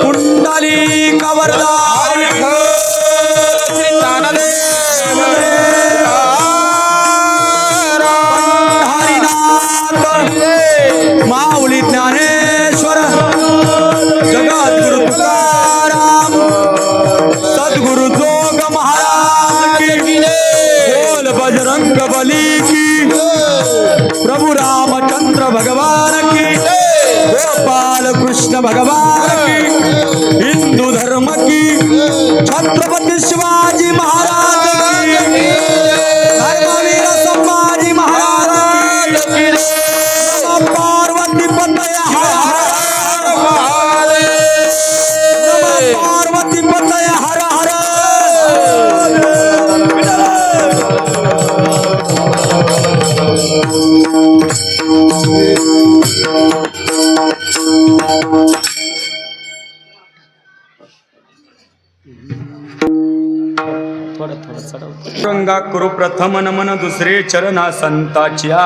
कुंडली कवरदार माऊली ज्ञानेश्वर जगद्गुरु तुकाराम सद्गुरु जोग महाराज की बोल बजरंग बली की प्रभु रामचंद्र भगवान की गोपाल कृष्ण भगवान की हिंदू धर्म की छत्रपति शिवाजी महाराज की धर्मवीर संभाजी महाराज की पार्वती पतय हर हर महादेव पार्वती पतय हर हर रंगा करू प्रथम नमन दुसरे चरणा संताचिया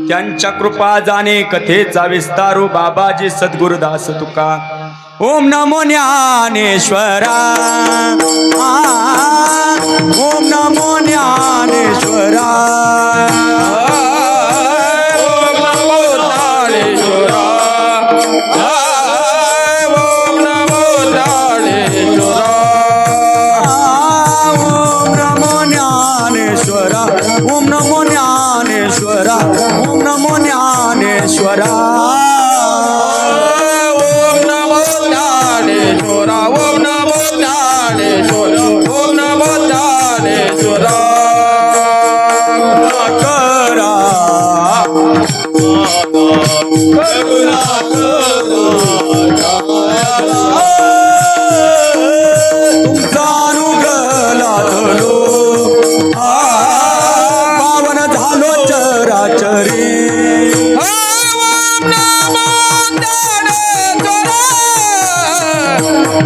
त्यांच्या कृपा जाणे कथेचा विस्तारू बाबाजी सद्गुरुदास तुका ओम नमो ज्ञानेश्वरा ओम नमो ज्ञानेश्वरा ओम नमो ज्ञानेश्वरा ओम नमो ज्ञानेश्वरा ओम नमो ज्ञानेश्वरा ओम नमो ज्ञानेश्वरा ओम नमो ज्ञानेश्वरा ओम नमो ज्ञानेश्वरा ओम नमो ज्ञानेश्वरा ओम नमो ज्ञानेश्वरा करा करुणा तुमचा अनुग्रह लाभलो पावन झालो चराचरी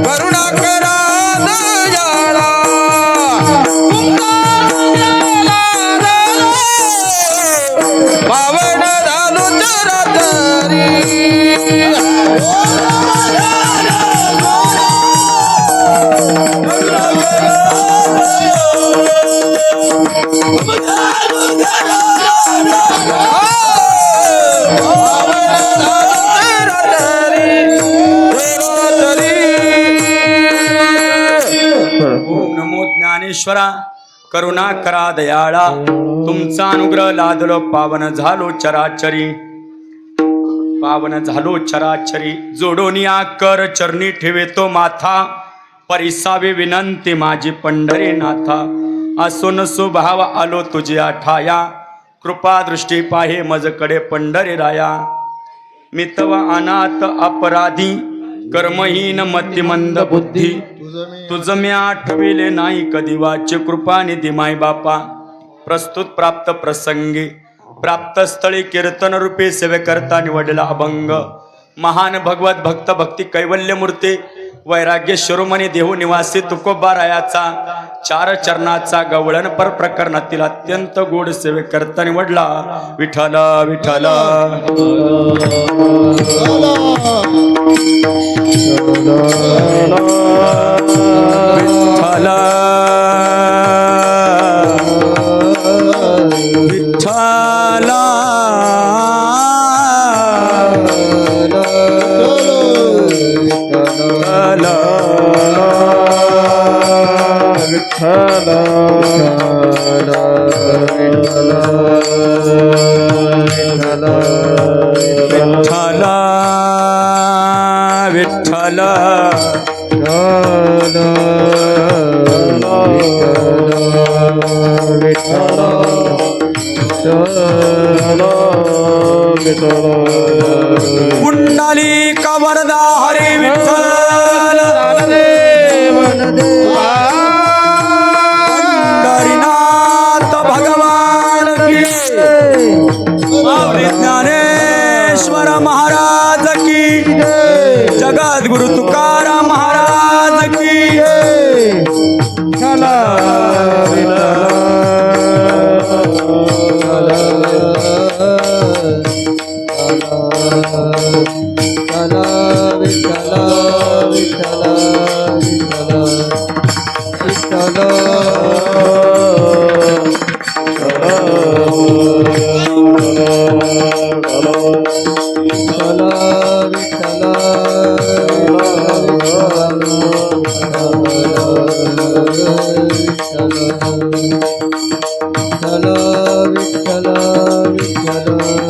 करुणा करा दयाळा पावन झालो चराचरी ओम नमो ज्ञानेश्वरा करुणा करा दयाळा तुमचा अनुग्रह लादलो पावन झालो चराचरी पावन झालो चराचरी जोडोनी आकर चरणी ठेवेतो माथा परिसावे विनंती माझी पंढरी नाथा असो नसो भाव आलो तुझी आठाया कृपा दृष्टी पाहे मजकडे पंढरी राया मितवा अनाथ अपराधी कर्महीन मतिमंद बुद्धी तुझ मी आठविले नाही कधी वाचे कृपा निधी माय बापा प्रस्तुत प्राप्त प्रसंगी प्राप्त स्थळी कीर्तन रूपे सेवे करता निवडला अभंग महान भगवत भक्त भक्ती कैवल्य मूर्ती वैराग्य शिरोमणी देहू निवासी तुकोबारायाचा 4 चरणाचा गवळण पर प्रकरणातील अत्यंत गोड सेवे करता निवडला विठ्ठल विठ्ठल विठ्ठल विठ्ठल पुंडलिक वरदा हरी विठ्ठल पंढरीनाथ भगवान की ज्ञानेश्वर महाराज की जगद्गुरु तुकाराम महाराज की चला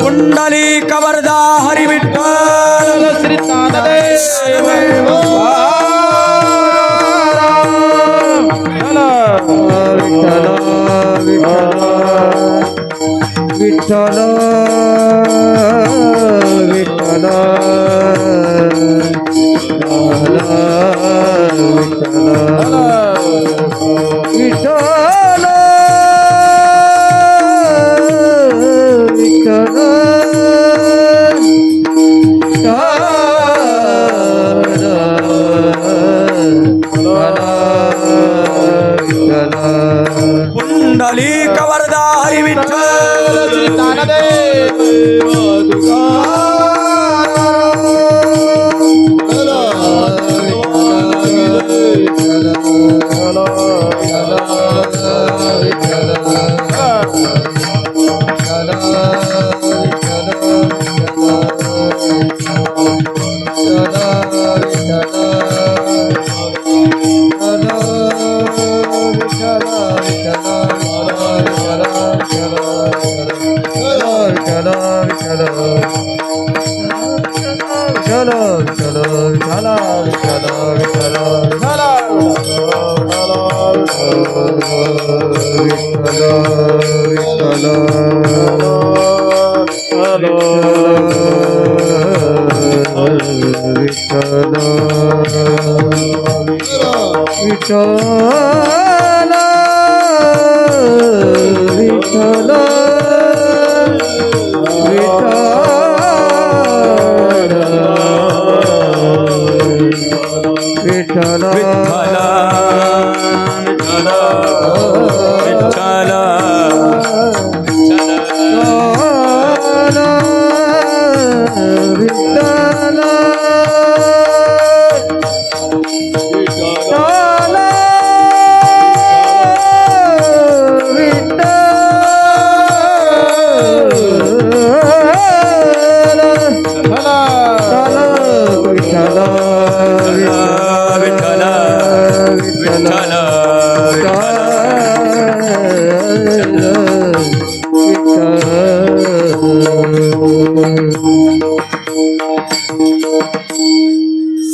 पुंडलिक वरदा हरी विठ्ठल श्री ज्ञानेश्वर विठ्ठल विठ्ठल पुंडलिक वरदा हरी विठ्ठल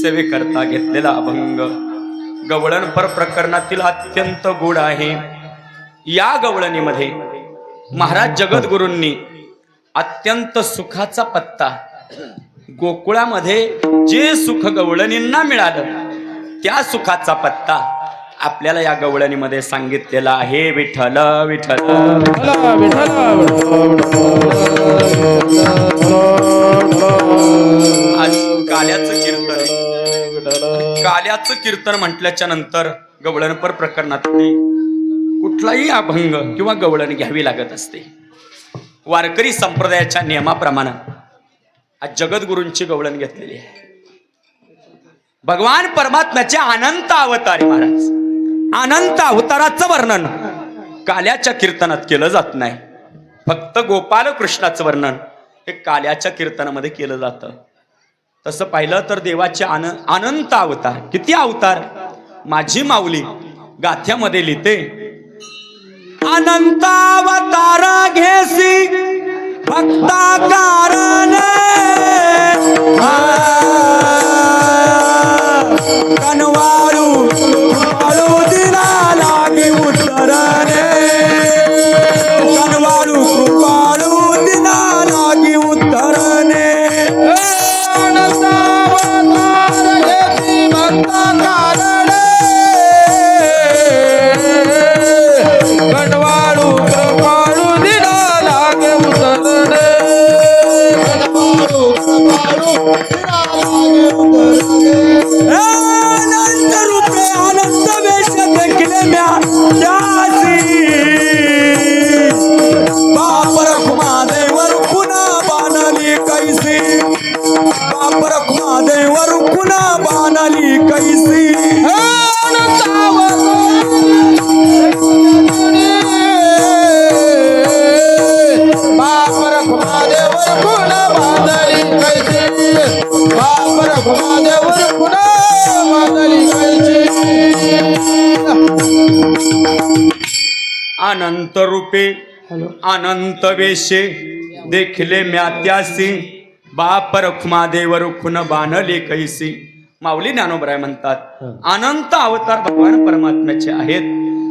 सेवेकरता घेतलेला अभंग गवळणपर प्रकरणातील अत्यंत गोड आहे. या गवळणीमध्ये महाराज जगद्गुरूंनी अत्यंत सुखाचा पत्ता, गोकुळामध्ये जे सुख गवळणींना मिळालं त्या सुखाचा पत्ता आपल्याला या गवळणीमध्ये सांगितलेला आहे. विठ्ठल विठ्ठल आज काल्याचं कीर्तन, काल्याचं कीर्तन म्हटल्याच्या नंतर गवळणपर प्रकरणात कुठलाही अभंग किंवा गवळण घ्यावी लागत असते. वारकरी संप्रदायाच्या नियमाप्रमाणे आज जगद्गुरूंची गवळण घेतलेली आहे. भगवान परमात्म्याचे अनंत अवतारी महाराज, अनंत अवताराचं वर्णन काल्याच्या कीर्तनात केलं जात नाही. फक्त गोपाल कृष्णाचं वर्णन हे काल्याच्या कीर्तनामध्ये केलं जातं. तसं पाहिलं तर देवाचे अनंत अवतार, किती अवतार माझी माऊली गाथ्यामध्ये लिहिते. अनंत अवतार घेसी भक्ता कारण कनवारू दिला लागे उत्तरने, कनवारू कृपा अनंत रूपे अनंत वेशे देखले म्यात्यासी बाप रखुमा देव रुखुन बाणले कैसी. माऊली ज्ञानोबराय म्हणतात अनंत अवतार भगवान परमात्म्याचे आहेत,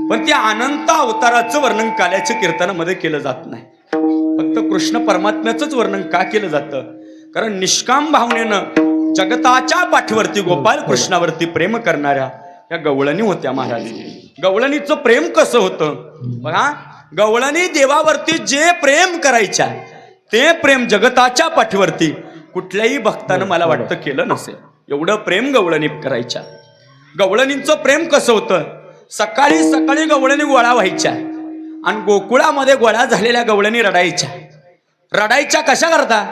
पण त्या अनंत अवताराचं वर्णन काल्याच्या कीर्तनामध्ये केलं जात नाही. फक्त कृष्ण परमात्म्याचंच वर्णन का केलं जातं? कारण निष्काम भावनेनं जगताच्या पाठीवरती गोपाल कृष्णावरती प्रेम करणाऱ्या या गवळणी होत्या महाराज. गवळणीचं प्रेम कसं होतं बघा. गवळणी देवावरती जे प्रेम करायच्या ते प्रेम जगताच्या पाठीवरती कुठल्याही भक्तानं मला वाटतं केलं नसेल. एवढं प्रेम गवळणी करायच्या. गवळणींचं प्रेम कसं होतं? सकाळी सकाळी गवळणी गोळा व्हायच्या आणि गोकुळामध्ये गोळा झालेल्या गवळणी रडायच्या. रडायच्या कशा करता?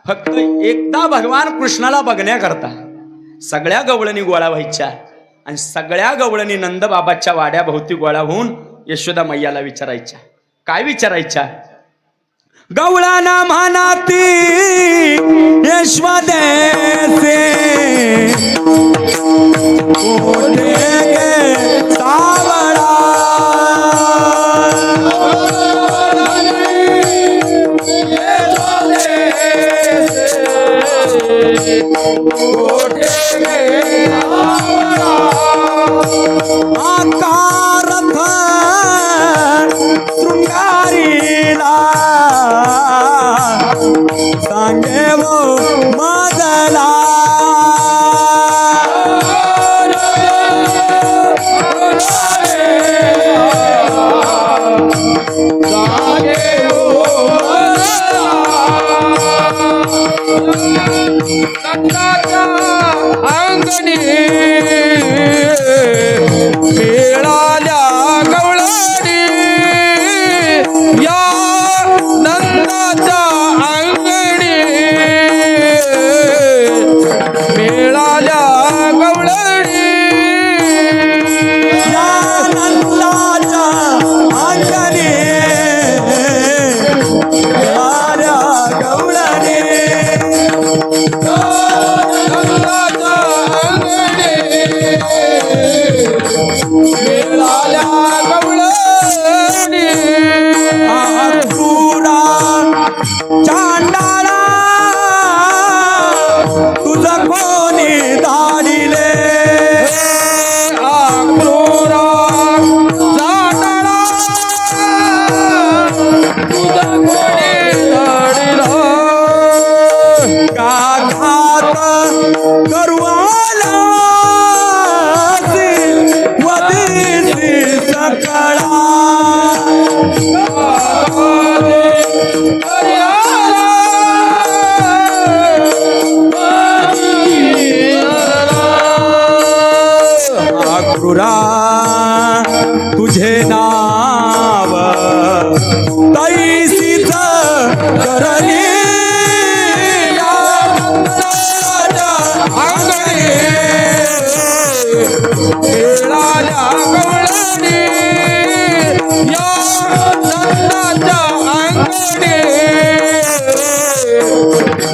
फक्त एकदा भगवान कृष्णाला बघण्याकरता सगळ्या गवळणी गोळा व्हायच्या आणि सगळ्या गवळणी नंदबाबाच्या वाड्याभोवती गोळा होऊन यशोदा मैयाला विचारायच्या. काय विचारायच्या? गवळाना म्हणाती यशोदेचे कोठे गे सावळा. आकारथ शृंगारीला सांगे वो मदला. अंगणी मिळाल्या गवळणी या नंदाच्या अंगणी मिळाल्या गवळणी या नंदाच्या अंगणी मिळाल्या गवळणी. चांडाळा तुझं कोणी धाडिले. आक्रोरा चांडाळा तुझं कोणी धाडिला. का घात करुआला वदिसी सकळा. आक्रूरा तुझे नाव तैसीच करणी अंगणी मिळाल्या गवळणी या नंदाच्या अंगणी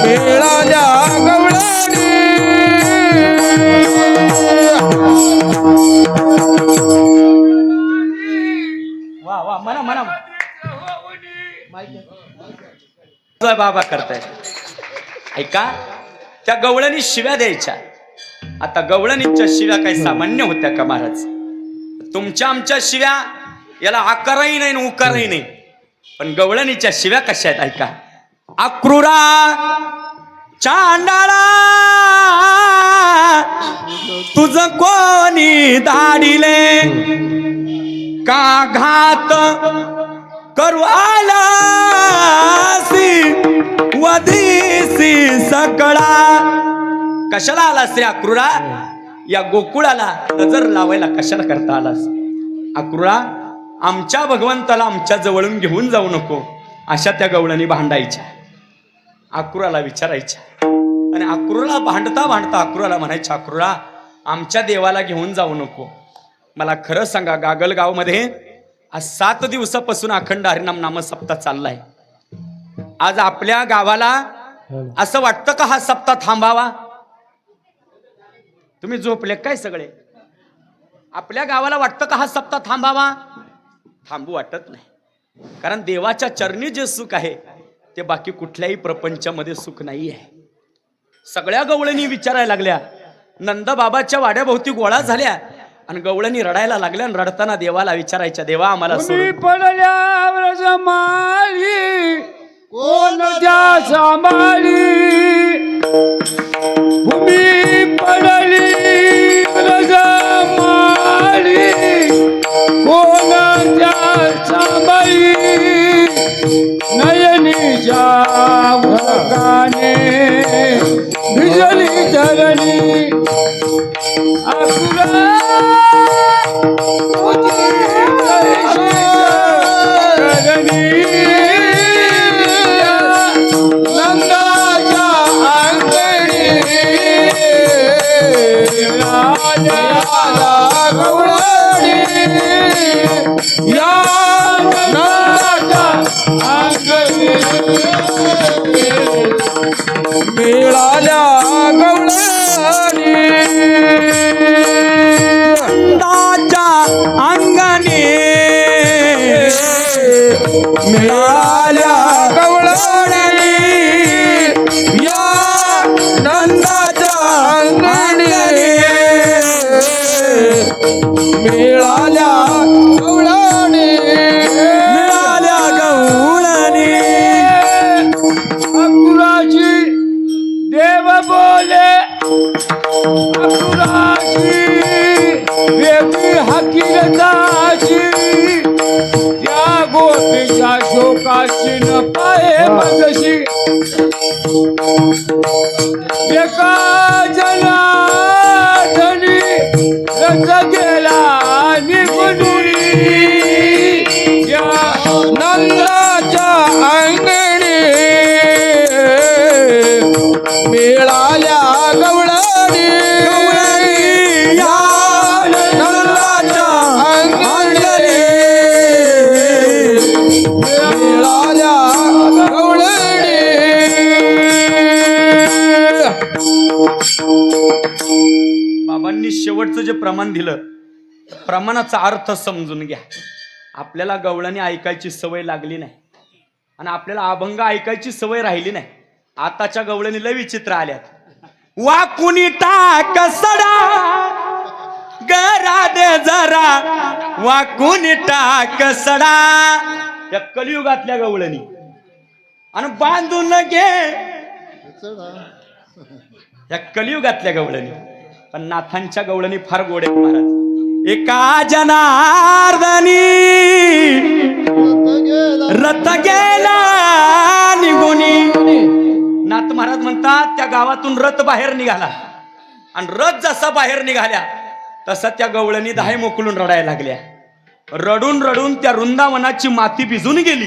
मिळाल्या गवळणी. वा वा म्हणा म्हणा. बाबा करताय ऐका. त्या गवळणी शिव्या द्यायच्या. आता गवळणीच्या शिव्या काही सामान्य होत्या का महाराज? तुमच्या आमच्या शिव्या याला आकारही नाही आणि उकारही नाही, पण गवळणीच्या शिव्या कशा आहेत ऐका. आक्रूरा चांडाळा तुझं कोणी धाडिले. का घात करू आलासी वदिसी सकळा. कशाला आलास रे आक्रूरा? या गोकुळाला नजर लावायला कशाला करता आलास? आक्रूरा आमच्या भगवंताला आमच्या जवळून घेऊन जाऊ नको अशा त्या गवळणी भांडायच्या. आक्रूराला विचारायच्या आणि आक्रूराला भांडता भांडता आक्रूराला म्हणायच्या, आक्रूरा आमच्या देवाला घेऊन जाऊ नको. मला खरं सांगा, गागलगाव मध्ये आज 7 दिवसापासून अखंड हरिनाम नामसप्ताह चाललाय. आज आपल्या गावाला असं वाटतं का हा सप्ताह थांबावा? तुम्ही झोपले काय सगळे? आपल्या गावाला वाटतं का हा सप्ताह थांबावा? थांबू वाटत नाही. कारण देवाच्या चरणी जे सुख आहे ते बाकी कुठल्याही प्रपंचामध्ये सुख नाही आहे. सगळ्या गवळणी विचारायला लागल्या. नंदबाबाच्या वाड्याभोवती गोळा झाल्या आणि गवळणी रडायला लागल्या. आणि रडताना देवाला विचारायच्या, देवा आम्हाला तुम्ही सोडून पडल्या व्रजमाळी कोण त्या सांभाळी. भूमी पडली व्रजमाळी कोण त्या सांभाळी. नयनीच्या उदकाने भिजली धरणी आकुला नंदाच्या अंगणी गवळणी या नंदाच्या अंगणी मिळाल्या गवळणी. नंदाच्या अंगणी मिळाल्या गवळणी या नंदाच्या अंगणी मिळाल्या गवळणी. मिळाल्या गवळणी. अकुराची देव बोले अकुराची वेगळी हकीकताची त्या गोपीच्या शोकाची न पाये बदशी. एका जनाधनी रथ गेला निघून या नंदाच्या अंगणी मिळाल्या गवळणी. या नंदाच्या अंगणी मिळाल्या गवळणी. बाबांनी शेवटचं जे प्रमाण दिलं, प्रमाणाचा अर्थ समजून घ्या. आपल्याला गवळणी ऐकायची सवय लागली नाही आणि आपल्याला अभंग ऐकायची सवय राहिली नाही. आताच्या गवळणी लय विचित्र आल्यात. वाकुनी टाक सडा गरा दे जरा, वाकुनी टाक सडा. या कलियुगातल्या गवळणी आणि बांधून घे या कलियुगातल्या गवळणी. पण नाथांच्या गवळणी फार गोड आहेत महाराज. एका जनार्दनी रथ गेला निघुनी. नाथ महाराज म्हणतात त्या गावातून रथ बाहेर निघाला आणि रथ जसा बाहेर निघाल्या तसा त्या गवळणी दाहे मोकलून रडायला लागल्या. रडून रडून त्या वृंदावनाची माती भिजून गेली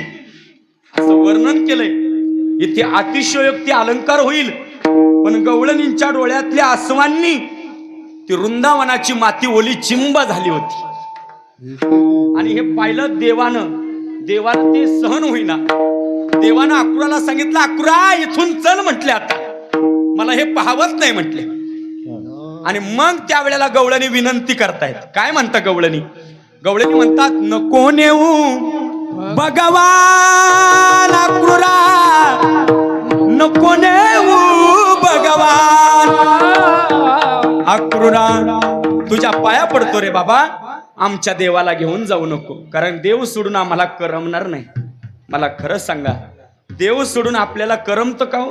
असं वर्णन केलंय. इथे अतिशयोक्ती अलंकार होईल, पण गवळणींच्या डोळ्यातल्या आसवांनी ती वृंदावनाची माती ओली चिंब झाली होती. आणि हे पाहिलं देवानं. देवाला ते सहन होईना. देवानं अक्रूराला सांगितलं, अक्रूरा इथून चल म्हटले, आता मला हे पाहावत नाही म्हटले. आणि मग त्यावेळेला गवळणी विनंती करतायत. काय म्हणता गवळणी? गवळणी म्हणतात, नको नेऊ भगवान अक्रूरा, नको नेऊ भगवान अक्रूरा. तुझ्या पाया पडतो रे बाबा, आमच्या देवाला घेऊन जाऊ नको. कारण देव सोडून आम्हाला करमणार नाही. मला खरं सांगा, देव सोडून आपल्याला करमत का हो?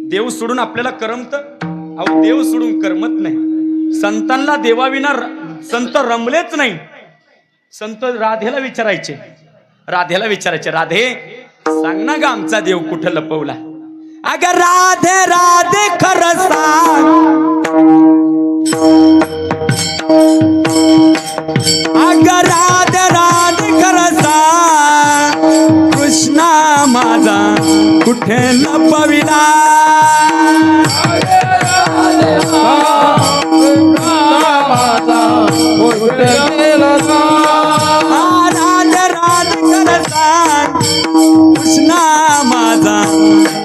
देव सोडून आपल्याला करमत? अहो, देव सोडून करमत नाही. संतांना देवाविना संत रमलेच नाही. संत राधेला विचारायचे, राधे सांग ना ग आमचा देव कुठं लपवला. अगं राधे राधे खरं सांग, अगं राधे राधे खरं सांग, कृष्णा माझा कुठे लपविला. राधे राधे खरं सांग, कृष्णा माझा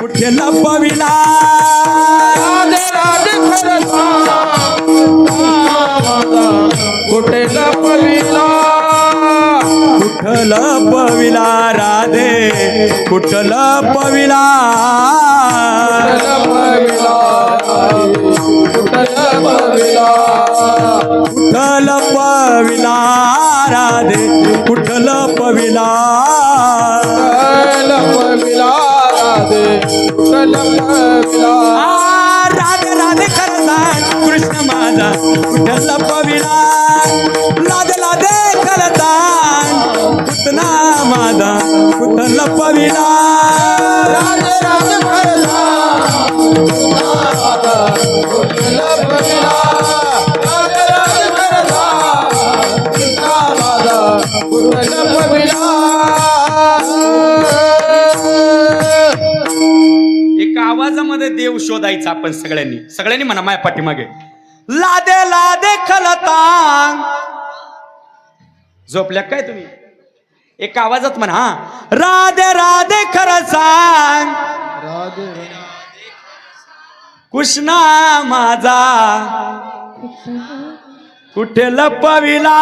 कुठे लपविला. कुठे लपविला, राधे कुठल पविला कुठल पविला राधे कुठल पविला राधे राधे करता कृष्ण माझा कुठल पविला लादे लादे करता पुतना माझा कुठल पविला राधे राधे करता कुठल पविला राधे राधे करता पुतना माझा कुठल पविला. एका आवाजामध्ये देव शोधायचा आपण सगळ्यांनी म्हणा माया पाठीमागे लादे लादे खलतांग. झोपल्या काय तुम्ही? एका आवाजात म्हणा हा राधे राधे खरं सांग कृष्णा माझा कुठे लपविला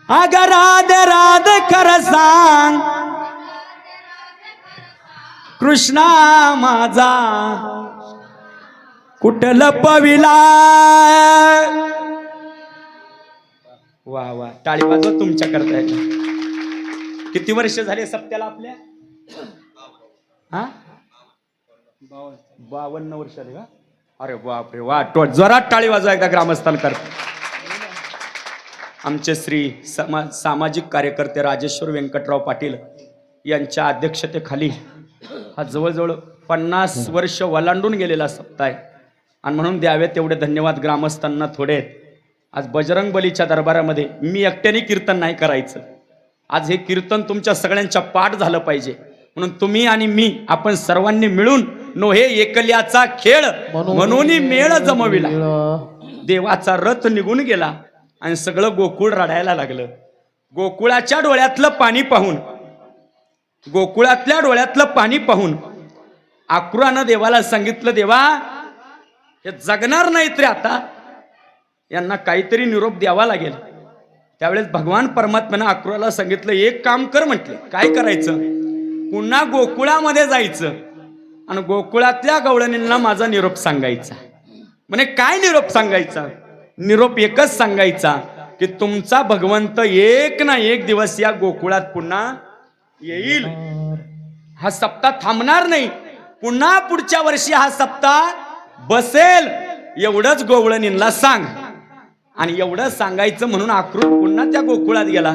अग राधे राधे खरं सांग कृष्णा माझा कुठे लपविला. वा वा टाळी वाजवा तुमच्या करता. किती वर्ष झाले सप्त्याला आपल्या? हा 52 वर्ष झाले का? अरे बापरे वा. जोरात टाळी वाजवा एकदा ग्रामस्थांकर. आमचे श्री सामाजिक कार्यकर्ते राजेश्वर व्यंकटराव पाटील यांच्या अध्यक्षतेखाली हा जवळजवळ 50 वर्ष वलांडून गेलेला सप्ताह आहे आणि म्हणून द्यावे तेवढे धन्यवाद ग्रामस्थांना थोडे. आज बजरंग बलीच्या दरबारामध्ये मी एकट्याने कीर्तन नाही करायचं. आज हे कीर्तन तुमच्या सगळ्यांच्या पाठ झालं पाहिजे म्हणून तुम्ही आणि मी आपण सर्वांनी मिळून नोहे एकल्याचा खेळ म्हणून मेळ जमविला. देवाचा रथ निघून गेला आणि सगळं गोकुळ रडायला लागलं. गोकुळाच्या डोळ्यातलं पाणी पाहून गोकुळातल्या डोळ्यातलं पाणी पाहून आक्रूरानं देवाला सांगितलं देवा हे जगणार नाहीत रे आता यांना काहीतरी निरोप द्यावा लागेल. त्यावेळेस भगवान परमात्म्यानं आक्रूराला सांगितलं एक काम कर म्हटलं. काय करायचं? पुन्हा गोकुळामध्ये जायचं आणि गोकुळातल्या गवळणींना माझा निरोप सांगायचा. म्हणे काय निरोप सांगायचा? निरोप एकच सांगायचा की तुमचा भगवंत एक ना एक दिवस या गोकुळात पुन्हा येईल. हा सप्ताह थांबणार नाही. पुन्हा पुढच्या वर्षी हा सप्ताह बसेल एवढंच गवळणींना सांग. आणि एवढं सांगायचं म्हणून आक्रूर पुन्हा त्या गोकुळात गेला.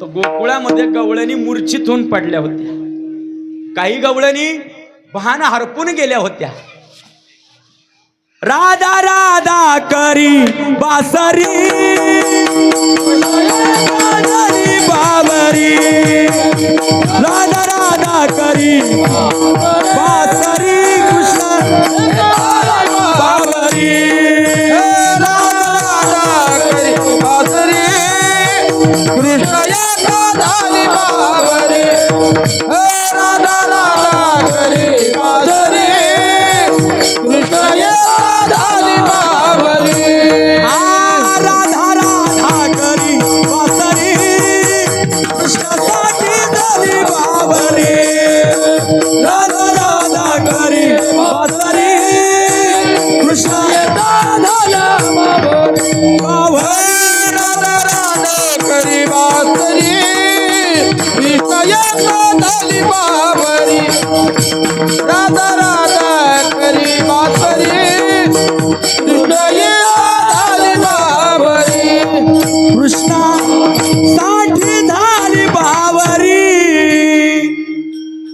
तर गोकुळामध्ये गवळणी मूर्छित होऊन पडल्या होत्या. काही गवळणी भान हरपून गेल्या होत्या. राधा राधा करी बासरी बाबरी राधा राधा करी बासरी कृष्ण बाबरी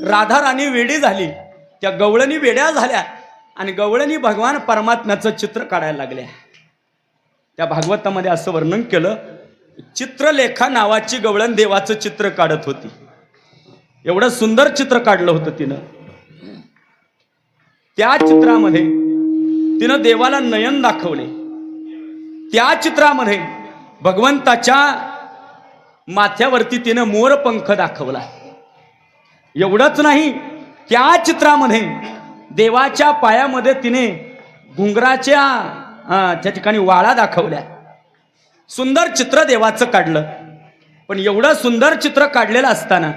राधा राणी वेडी झाली. त्या गवळणी वेड्या झाल्या आणि गवळणी भगवान परमात्म्याचं चित्र काढायला लागल्या. त्या भागवतामध्ये असं वर्णन केलं चित्रलेखा नावाची गवळण देवाचं चित्र काढत होती. एवढं सुंदर चित्र काढलं होतं तिनं. त्या चित्रामध्ये तिनं देवाला नयन दाखवले. त्या चित्रामध्ये भगवंताच्या माथ्यावरती तिनं मोरपंख दाखवला. एवढंच नाही त्या चित्रामध्ये देवाच्या पायामध्ये तिने घुंगराच्या त्या ठिकाणी वाळा दाखवल्या. सुंदर चित्र देवाचं काढलं. पण एवढं सुंदर चित्र काढलेलं असताना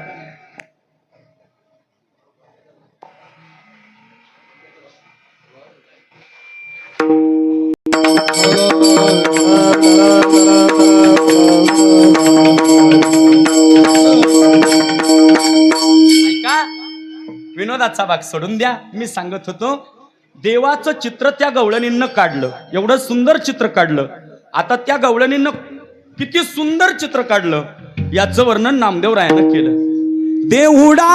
ऐका, विनोदाचा भाग सोडून द्या. मी सांगत होतो देवाचं चित्र त्या गवळणींना काढलं, एवढं सुंदर चित्र काढलं. आता त्या गवळणींना किती सुंदर चित्र काढलं याचं वर्णन नामदेवरायानं केलं. देवुडा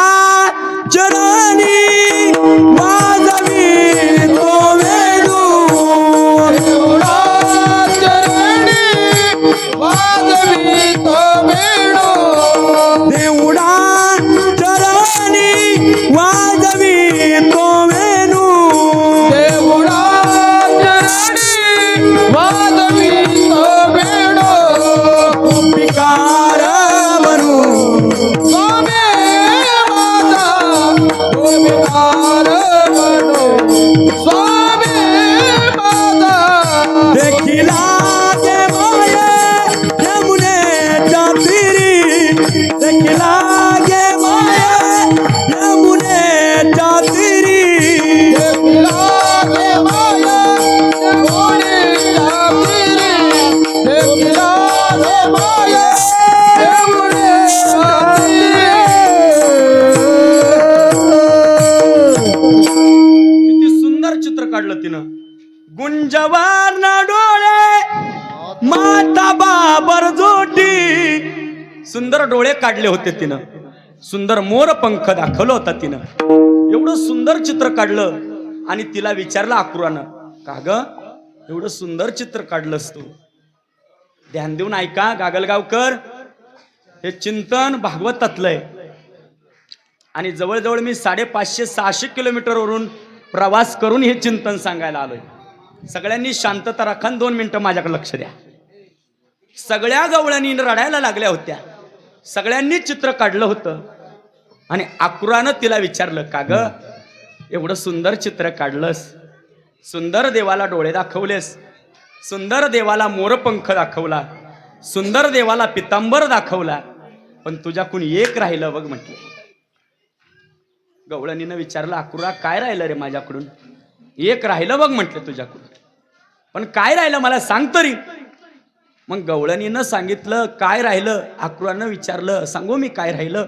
चरणी वाजवी तो वेणू, देवळा चरणी वाजवी तो वेणू, देवुडा चरणी वाजवी तो वेणू, देवळा चरणी वाजवी तो वेणू, पिकार म्हणू स्वामी माझा गोविंदार म्हणू, स्वामी माझा देखिला गे माये यमुनेच्या तीरी, देखिला गे माये यमुनेच्या तीरी, देखला गे माया यमुनेच्या तीरी, देखला गे माया यमुनेच्या तीरी. किती सुंदर चित्र काढलं तिनं. गुंजवान डोळे माता बाबर जोटी, सुंदर डोळे काढले होते तिनं. सुंदर मोर पंख दाखवलं होता तिनं. एवढं सुंदर चित्र काढलं आणि तिला विचारलं अक्रूरानं, का ग एवढं सुंदर चित्र काढलंस तू? ध्यान देऊन ऐका गागलगावकर, हे चिंतन भागवतातलं आहे आणि जवळजवळ मी 550-600 किलोमीटरवरून प्रवास करून हे चिंतन सांगायला आलोय. सगळ्यांनी शांतता राखा, 2 मिनिटं माझ्याकडे लक्ष द्या. सगळ्या गवळणी रडायला लागल्या होत्या, सगळ्यांनी चित्र काढलं होतं आणि अक्रूरानं तिला विचारलं, का ग एवढं सुंदर चित्र काढलंस, सुंदर देवाला डोळे दाखवलेस, सुंदर देवाला मोरपंख दाखवला, सुंदर देवाला पितांबर दाखवला, पण तुझ्याकडून एक राहिलं बघ म्हटलं. गवळणीनं विचारलं, अक्रूरा काय राहिलं रे माझ्याकडून? एक राहिलं बघ म्हटलं तुझ्याकडून, पण काय राहिलं मला सांग तरी. मग गवळणीनं सांगितलं काय राहिलं. अक्रूरानं विचारलं, सांगू मी काय राहिलं?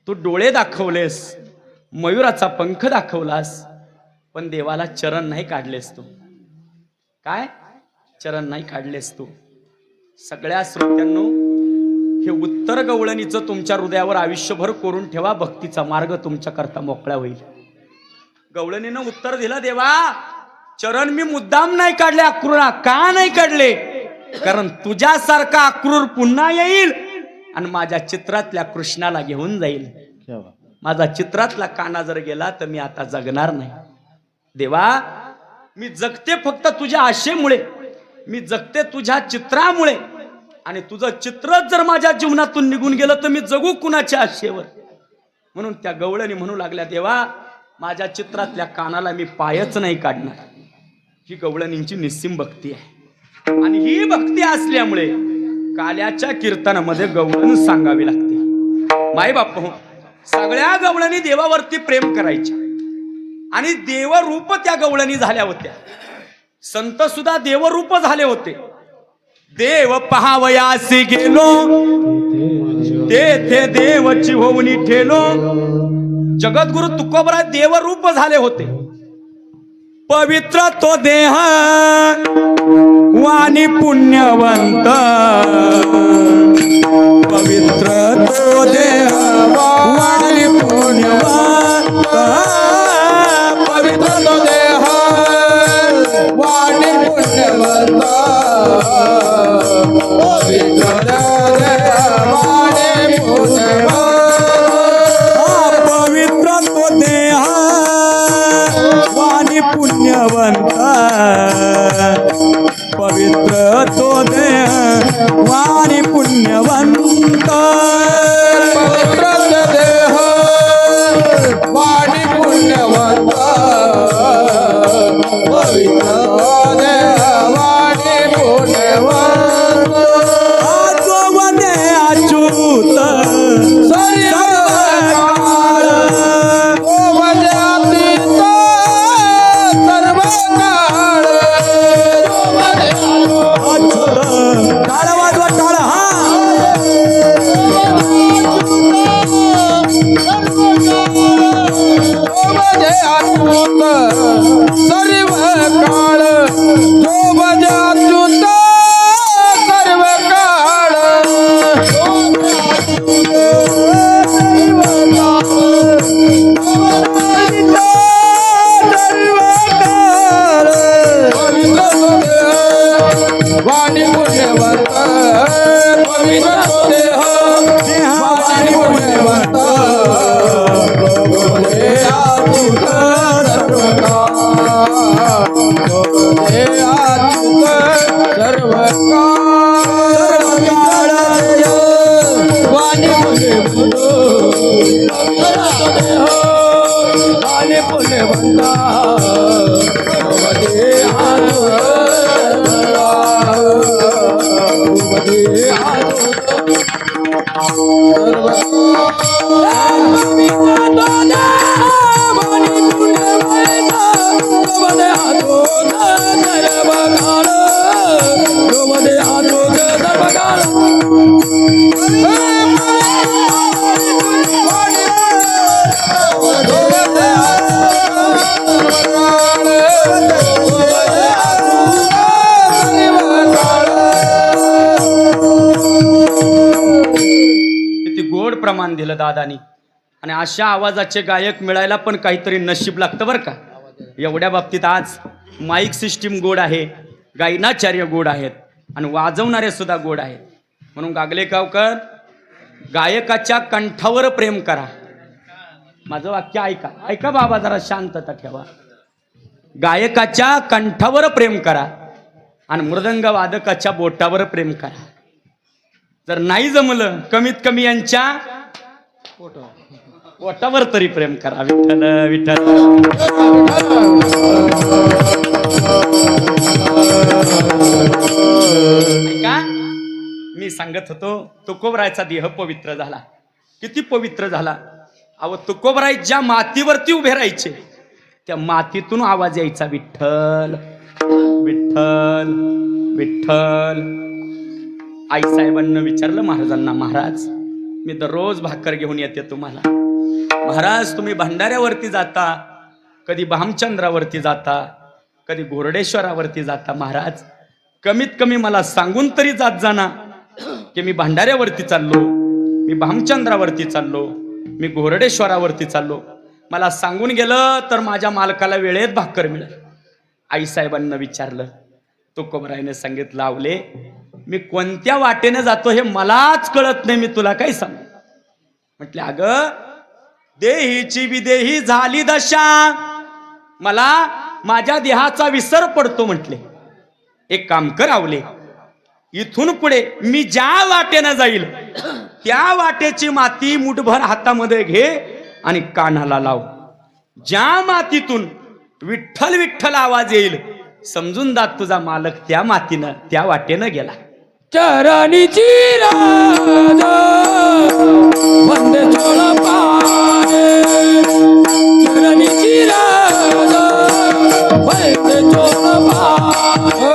तू डोळे दाखवलेस, मयुराचा पंख दाखवलास, पण देवाला चरण नाही काढलेस तू. काय चरण नाही काढलेस तू. सगळ्या श्रोत्यांनो, हे उत्तर गवळणीचं तुमच्या हृदयावर आयुष्यभर कोरून ठेवा, भक्तीचा मार्ग तुमच्या करता मोकळा होईल. गवळणीनं उत्तर दिलं, देवा चरण मी मुद्दाम नाही काढले अक्रूरा. का नाही काढले? कारण तुझ्यासारखा अक्रूर पुन्हा येईल आणि माझ्या चित्रातल्या कृष्णाला घेऊन जाईल. माझा चित्रातला काना जर गेला तर मी आता जगणार नाही. देवा मी जगते फक्त तुझ्या आशेमुळे, मी जगते तुझ्या चित्रामुळे, आणि तुझं चित्रच जर माझ्या जीवनातून निघून गेलं तर मी जगू कुणाच्या आशेवर? म्हणून त्या गवळणी म्हणू लागल्या, देवा माझ्या चित्रातल्या कानाला मी पायच नाही काढणार. ही गवळणींची निस्सीम भक्ती आहे. आणि ही भक्ती असल्यामुळे काल्याच्या कीर्तनामध्ये गवळण सांगावी लागते. माई बाप हो, सगळ्या गवळणी देवावरती प्रेम करायच्या आणि देवरूप त्या गवळणी झाल्या होत्या. संत सुद्धा देवरूप झाले होते. देव पहावयासी गेलो, तेथे देवची होऊनी ठेलो. जगद्गुरु तुकोबरा देवरूप झाले होते. पवित्र तो देह वाणी पुण्यवंत, पवित्र तो देह वाणी पुण्यवंत, पवित्र तो देह वाणी पुण्यवंत, पवित्र तो देह वाणी पुण्यवंत, पवित्र तो देह वाणी पुण्यवंत, पवित्र तो देह वाणी पुण्यवंत. किती गोड प्रमाण दिलं दादानी. आणि अशा आवाजाचे गायक मिळायला पण काहीतरी नशीब लागतं बरं का. एवढ्या बाबतीत आज माईक सिस्टीम गोड आहे, गायनाचार्य गोड आहेत आणि वाजवणारे सुद्धा गोड आहेत. म्हणून गागलेगावकर, गायकाच्या कंठावर प्रेम करा. माझं वाक्य ऐका, ऐका बाबा, जरा शांतता ठेवा. गायकाच्या कंठावर प्रेम करा आणि मृदंग वादकाच्या बोटावर प्रेम करा. जर नाही जमलं, कमीत कमी यांच्या पोटावर तरी प्रेम करा. विठ्ठल विठ्ठल. ऐका, मी सांगत होतो तुकोबरायचा देह पवित्र झाला. किती पवित्र झाला. अहो, तुकोबराय ज्या मातीवरती उभे राहायचे त्या मातीतून आवाज यायचा, विठ्ठल विठ्ठल विठ्ठल. आईसाहेबांना विचारलं महाराजांना, महाराज मी दररोज भाकर घेऊन येते तुम्हाला. महाराज तुम्ही भंडाऱ्यावरती जाता, कधी भामचंद्रावरती जाता, कधी घोरडेश्वरावरती जाता. महाराज कमीत कमी मला सांगून तरी जात जाना की मी भंडाऱ्यावरती चाललो, मी भामचंद्रावरती चाललो, मी घोरडेश्वरावरती चाललो. मला सांगून गेलं तर माझ्या मालकाला वेळेत भाकर मिळेल. आईसाहेबांना विचारलं. तुकोबरायने सांगितलं, आवले मी कोणत्या वाटेने जातो हे मलाच कळत नाही, मी तुला काय सांगू. म्हटले, अगं देहीची विदेही झाली दशा, मला माझ्या देहाचा विसर पडतो. म्हटले, एक काम कर आवले, इथून पुढे मी ज्या वाटेनं जाईल त्या वाटेची माती मुठभर हातामध्ये घे आणि कानाला लाव. ज्या मातीतून विठ्ठल विठ्ठल आवाज येईल समजून जात तुझा मालक त्या मातीनं त्या वाटेनं गेला. चरणीची राजा वंदे चोळ पाहे, चरणीची राजा वंदे चोळ पाहे,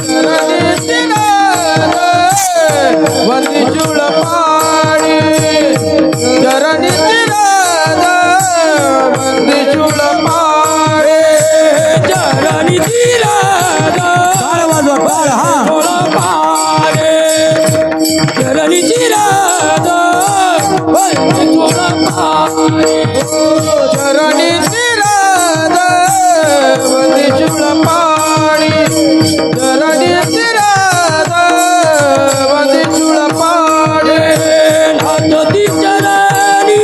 चरणीची राजा वंदे चोळ पाहे, चरणीची राजा वंदे चोळ पाहे, चरणीची राजा चरणीची राधा वंदे चोळ पाहे, चरणीची राधा वंदे चोळ पाहे, चरणीची राधा वंदे चोळ पाहे. हातती चरणी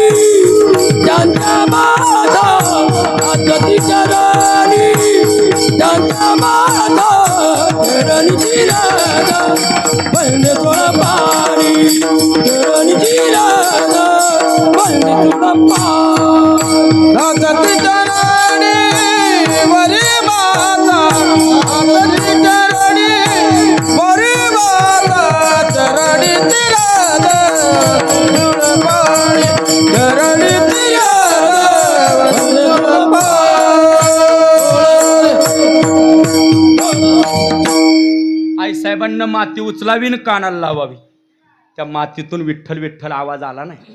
त्यांचा माझा, हातती चरणी त्यांचा माझा, चरणीची राधा वंदे चोळ पाहे, चरणीची राधा वंदे चोळ पाहे. हातती चरणी वरी माता, हातती चरणी वरी माता, चरणीची राधा चोळ पाहे, चरणीची राधा वंदे चोळ पाहे. आईसाहेबांना माती उचलावी आणि कानाला लावावी. त्या मातीतून विठ्ठल विठ्ठल आवाज आला नाही.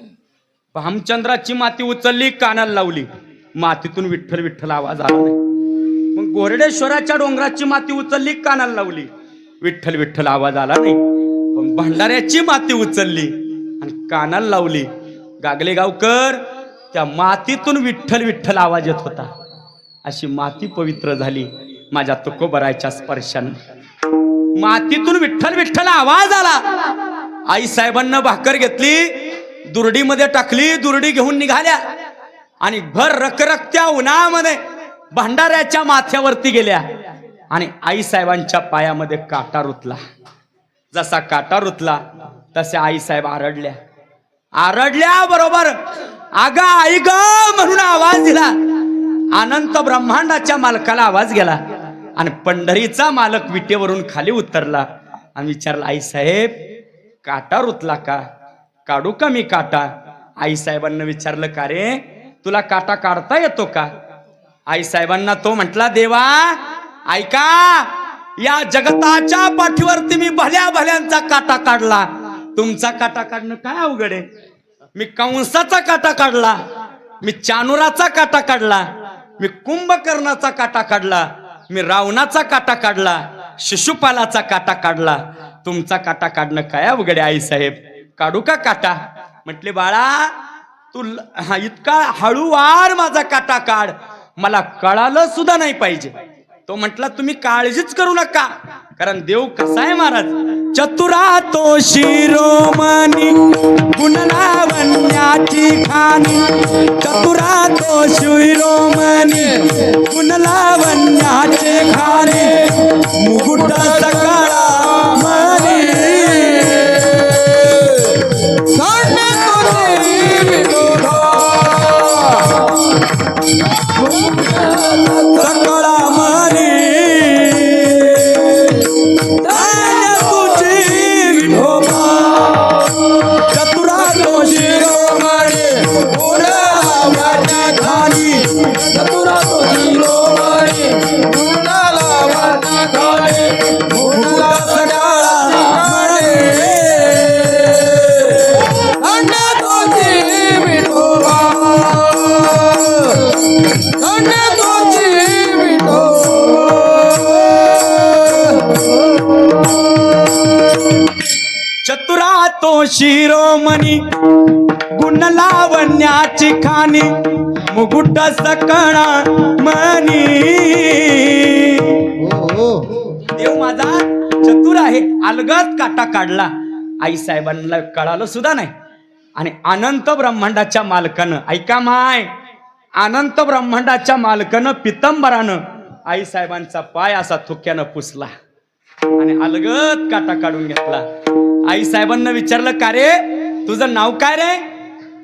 भामचंद्राची माती उचलली, कानाला लावली, मातीतून विठ्ठल विठ्ठल आवाज आला नाही. मग घोरडेश्वराच्या डोंगराची माती उचलली, कानाला लावली, विठ्ठल विठ्ठल आवाज आला नाही. पण भंडाऱ्याची माती उचलली आणि कानाला लावली. गागलेगावकर, त्या मातीतून विठ्ठल विठ्ठल आवाज येत होता. अशी माती पवित्र झाली माझ्या तुकोबरायच्या स्पर्शानं. मातीतून विठ्ठल विठ्ठल आवाज आला. आई साहेबांना भाकर घेतली, दुर्डीमध्ये टाकली, दुर्डी घेऊन निघाल्या आणि भर रखरखत्या उन्हामध्ये भंडाऱ्याच्या माथ्यावरती गेल्या आणि आई साहेबांच्या पायामध्ये काटा रुतला. जसा काटा रुतला तसे आई साहेब आरडल्या. आरडल्या बरोबर आगा आई ग म्हणून आवाज दिला. अनंत ब्रह्मांडाच्या मालकाला आवाज गेला आणि पंढरीचा मालक विटेवरून खाली उतरला आणि विचारला, आई साहेब काटा रुतला का? काढू का मी काटा? आईसाहेबांना विचारलं, का रे तुला काटा काढता येतो का? आईसाहेबांना तो म्हटला, देवा ऐका, या जगताच्या पाठीवरती मी भल्या भल्यांचा काटा काढला, तुमचा काटा काढणं काय अवघड आहे? मी कंसाचा काटा काढला, मी चानुराचा काटा काढला, मी कुंभकर्णाचा काटा काढला, मी रावणाचा काटा काढला, शिशुपालाचा काटा काढला, तुमचा काटा काढणं काय अवघड आहे आईसाहेब? काढू का काटा? म्हटले, बाळा तू इतका हळूवार माझा काटा काढ, मला कळालं सुद्धा नाही पाहिजे. तो म्हटला, तुम्ही काळजीच करू नका, कारण देव कसा आहे महाराज, चतुरा तो शिरोमणी गुणलावण्याची खाणी, चतुरा तो शिरोमणी गुणलावण्याची खाणी, मुकुट सकळा मणी, सकळा मणी, चतुरा तो शिरोमणी गुणलावण्याची खाणी, चतुरा तो शिरोमणी गुणलावण्याची खाणी, मुकुट सकळा मणी, चतुरा तो शिरोमणी गुणलावण्याची खाणी, मुकुट सकळा मणी. देव माझा चतुर आहे, अलगद काटा काढला. आईसाहेबांना कळालं सुद्धा नाही. आणि अनंत ब्रह्मांडाच्या मालकानं, ऐका माय, अनंत ब्रह्मांडाच्या मालकानं पितंबरानं आईसाहेबांचा पाय असा थुक्यानं पुसला आणि अलगद काटा काढून घेतला. आईसाहेबांना विचारलं, का रे तुझं नाव काय रे?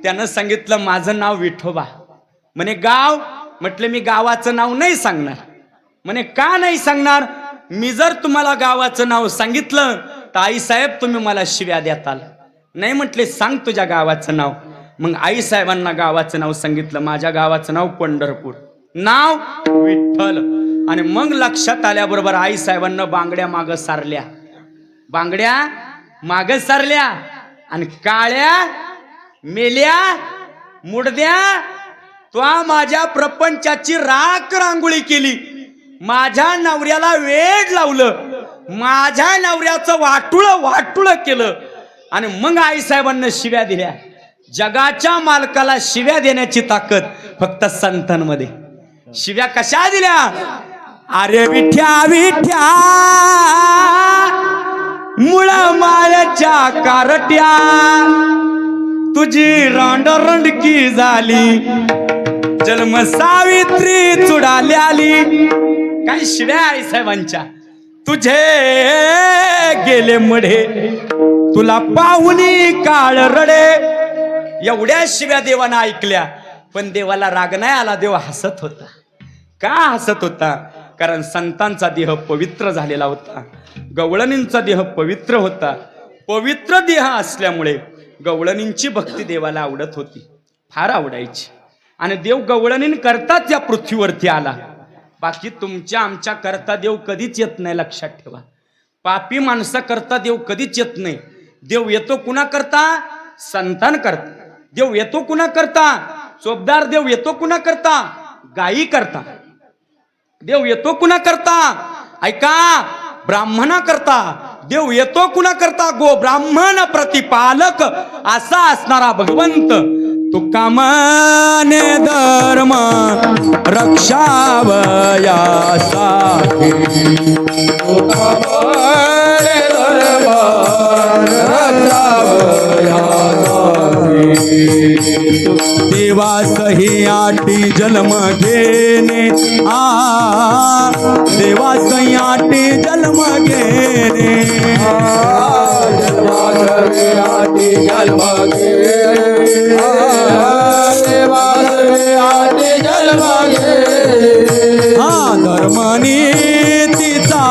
त्यानं सांगितलं, माझं नाव विठोबा. म्हणे गाव? म्हटले, मी गावाचं नाव नाही सांगणार. म्हणे का नाही सांगणार? मी जर तुम्हाला गावाचं नाव सांगितलं तर आईसाहेब तुम्ही मला शिव्या देताल. नाही म्हटले, सांग तुझ्या गावाचं नाव. मग आईसाहेबांना गावाचं नाव सांगितलं. माझ्या गावाचं नाव पंढरपूर, नाव विठ्ठल. आणि मग लक्षात आल्याबरोबर आईसाहेबांना बांगड्या मागं सारल्या, बांगड्या मागं सारल्या आणि काळ्या मेल्या मुडद्या तो माझ्या प्रपंचाची राख रांगोळी केली, माझ्या नवऱ्याला वेड लावलं, माझ्या नवऱ्याचं वाटुळ केलं. आणि मग आईसाहेबांना शिव्या दिल्या. जगाच्या मालकाला शिव्या देण्याची ताकद फक्त संतांमध्ये. शिव्या कशा दिल्या? अरे विठ्या विठ्या मुळ मायाच्या कारट्या, तुझी रांडरंडकी झाली, जन्म सावित्री चुडाल्याली. काय शिव्या आईसाहेबांच्या. तुझे गेले मढे, तुला पाहुणी काळ रडे. एवढ्या शिव्या देवानं ऐकल्या, पण देवाला राग नाही आला. देव हसत होता. का हसत होता? कारण संतांचा देह पवित्र झालेला होता, गवळणींचा देह पवित्र होता. पवित्र देह असल्यामुळे गवळणींची भक्ती देवाला आवडत होती, फार आवडायची. आणि देव गवळणीं करताच या पृथ्वीवरती आला. बाकी तुमच्या आमच्या करता देव कधीच येत नाही, लक्षात ठेवा. पापी माणसा करता देव कधीच येत नाही. देव येतो कुणा करता? संतान करता. देव येतो कुणा करता? चोपदार. देव येतो कुणा करता? गायी करता. देव येतो कुणा करता? ऐका, ब्राह्मणा करता. देव येतो कुणा करता? गो ब्राह्मण प्रतिपालक असा असणारा भगवंत. तुका माने धर्म रक्षावयासाठी, तुका माने धर्म रक्षावयासाठी, देवासही आटी जन्म घेणे, देवासही आटी जन्म घेणे, देवासही आटी जन्म घेणे, देवासही आटी जन्म घेणे. धर्मनीतीचा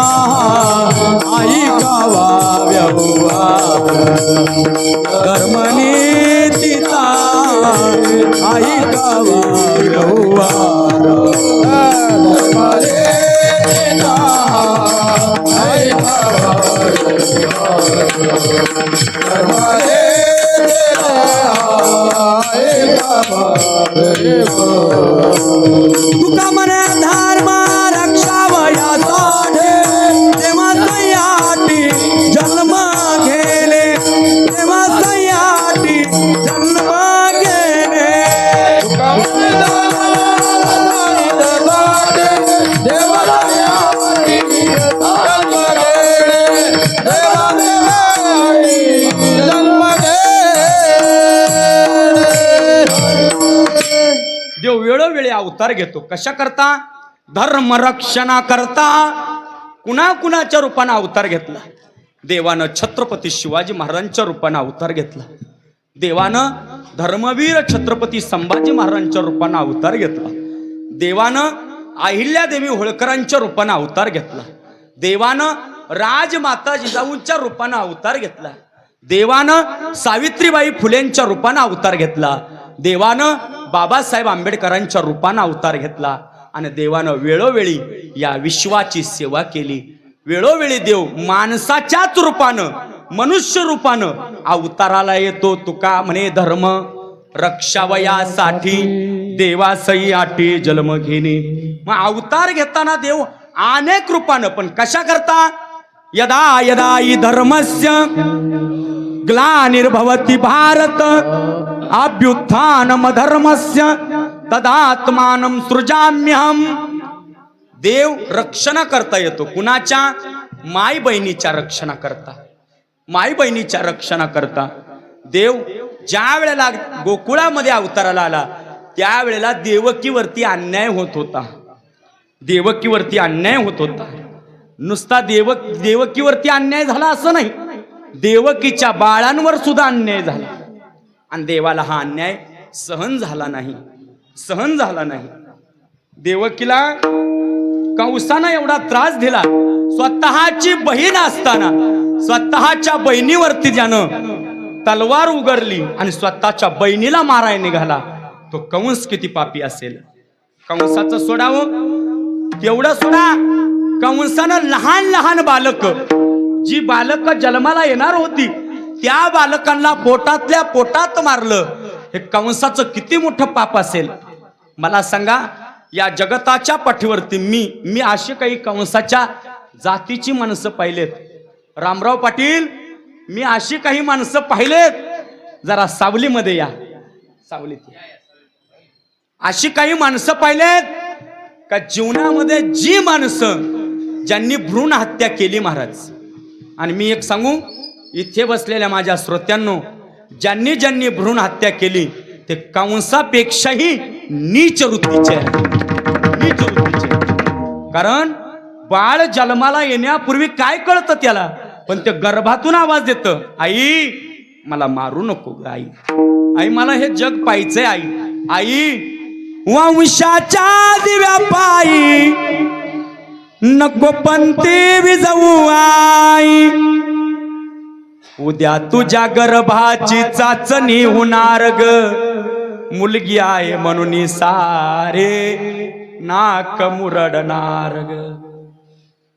ऐकावा व्यवहार, धर्मनी आई गावा रहुवार धर्म रे देना आई गावा धर्म रे देना आई गावा तुका म्हणे धर्म रक्षावया साढे तेव्हा सयाटी जन्म घेले तेव्हा सयाटी जन्म घेले तुका म्हणे धर्म देवा सयाटी जन्म घेले देवा सयाटी जन्म घेले देव वेळोवेळी अवतार घेतो. कशा करता? धर्म रक्षणा करता. कुणाच्या रूपानं अवतार घेतला? देवानं छत्रपती शिवाजी महाराजांच्या रूपानं अवतार घेतला. देवानं धर्मवीर छत्रपती संभाजी महाराजांच्या रूपानं अवतार घेतला. देवानं अहिल्यादेवी होळकरांच्या रूपानं अवतार घेतला. देवानं राजमाता जिजाऊंच्या रूपानं अवतार घेतला. देवानं सावित्रीबाई फुलेंच्या रूपानं अवतार घेतला. देवानं बाबासाहेब आंबेडकरांच्या रूपानं अवतार घेतला. आणि देवानं वेळोवेळी या विश्वाची सेवा केली. वेळोवेळी देव माणसाच्याच रूपानं मनुष्य रूपानं अवताराला येतो. तुका म्हणे धर्म रक्षावयासाठी देवासई आटी जन्म घेणे. मग अवतार घेताना देव अनेक रूपानं, पण कशा करता? यदा यदा हि धर्मस्य ग्लानिर्भवति भारत अभ्युत्थानम धर्मस्य तदात्मानं सृजाम्यहम. देव रक्षण करता येतो. कुणाच्या? माई बहिणीच्या रक्षणा करता. माई बहिणीच्या रक्षणा करता देव ज्या वेळेला गोकुळामध्ये अवताराला आला त्यावेळेला देवकीवरती अन्याय होत होता. देवकीवरती अन्याय होत होता. नुसता देवकीवरती अन्याय झाला असं नाही, देवकीच्या बाळांवर सुद्धा अन्याय झाला. आणि देवाला हा अन्याय सहन झाला नाही. सहन झाला नाही. देवकीला कंसानं एवढा त्रास दिला. स्वतःची बहीण असताना स्वतःच्या बहिणीवरती ज्यानं तलवार उगरली आणि स्वतःच्या बहिणीला मारायला निघाला, तो कंस किती पापी असेल. कंसाचं सोडावं तेवढं सोडा. कंसानं लहान लहान बालक, जी बालक जन्माला येणार होती त्या बालकांना पोटातल्या पोटात मारलं. हे कंसाचं किती मोठं पाप असेल. मला सांगा, या जगताच्या पाठीवरती मी अशी काही कंसाच्या जातीची माणसं पाहिलेत. रामराव पाटील, मी अशी काही माणसं पाहिलेत. जरा सावलीमध्ये या, सावलीत या. अशी काही माणसं पाहिलेत का जीवनामध्ये जी माणसं ज्यांनी भ्रूण हत्या केली महाराज. आणि मी एक सांगू, इथे बसलेल्या माझ्या श्रोत्यांनो, ज्यांनी ज्यांनी भ्रूण हत्या केली ते कंसापेक्षाही नीच वृत्तीचे आहे. नीच वृत्तीचे. कारण बाळ जन्माला येण्यापूर्वी काय कळतं त्याला, पण ते गर्भातून आवाज देतं, आई मला मारू नको ग, आई आई मला हे जग पाहिजे, आई आई वंशाच्या दिव्या पायी नको पंथी विजवू आई. उद्या तुझ्या गर्भाची चाचणी होणार ग, मुलगी आहे म्हणून सारे नाक मुरडणार ग.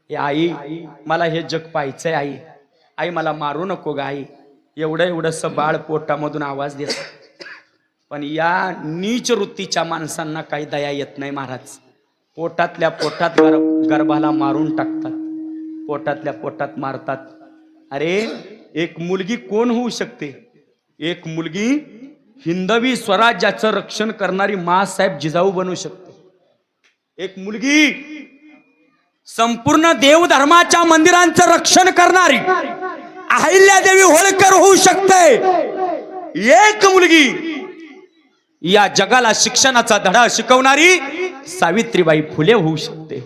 आई मला हे जग पाहायचंय, आई आई मला मारू नको ग, आई एवढंस बाळ पोटामधून आवाज देत. पण या नीच वृत्तीच्या माणसांना काही दया येत नाही महाराज. पोटातल्या पोटात गर्भाला मारून टाकतात. पोटातल्या पोटात मारतात. अरे एक मुलगी कोण होऊ शकते? एक मुलगी हिंदवी स्वराज्याचं रक्षण करणारी माँसाहेब जिजाऊ बनू शकते. एक मुलगी संपूर्ण देवधर्माच्या मंदिरांचं रक्षण करणारी अहिल्यादेवी होळकर होऊ शकते. एक मुलगी या जगाला शिक्षणाचा धडा शिकवणारी सावित्रीबाई फुले होऊ शकते.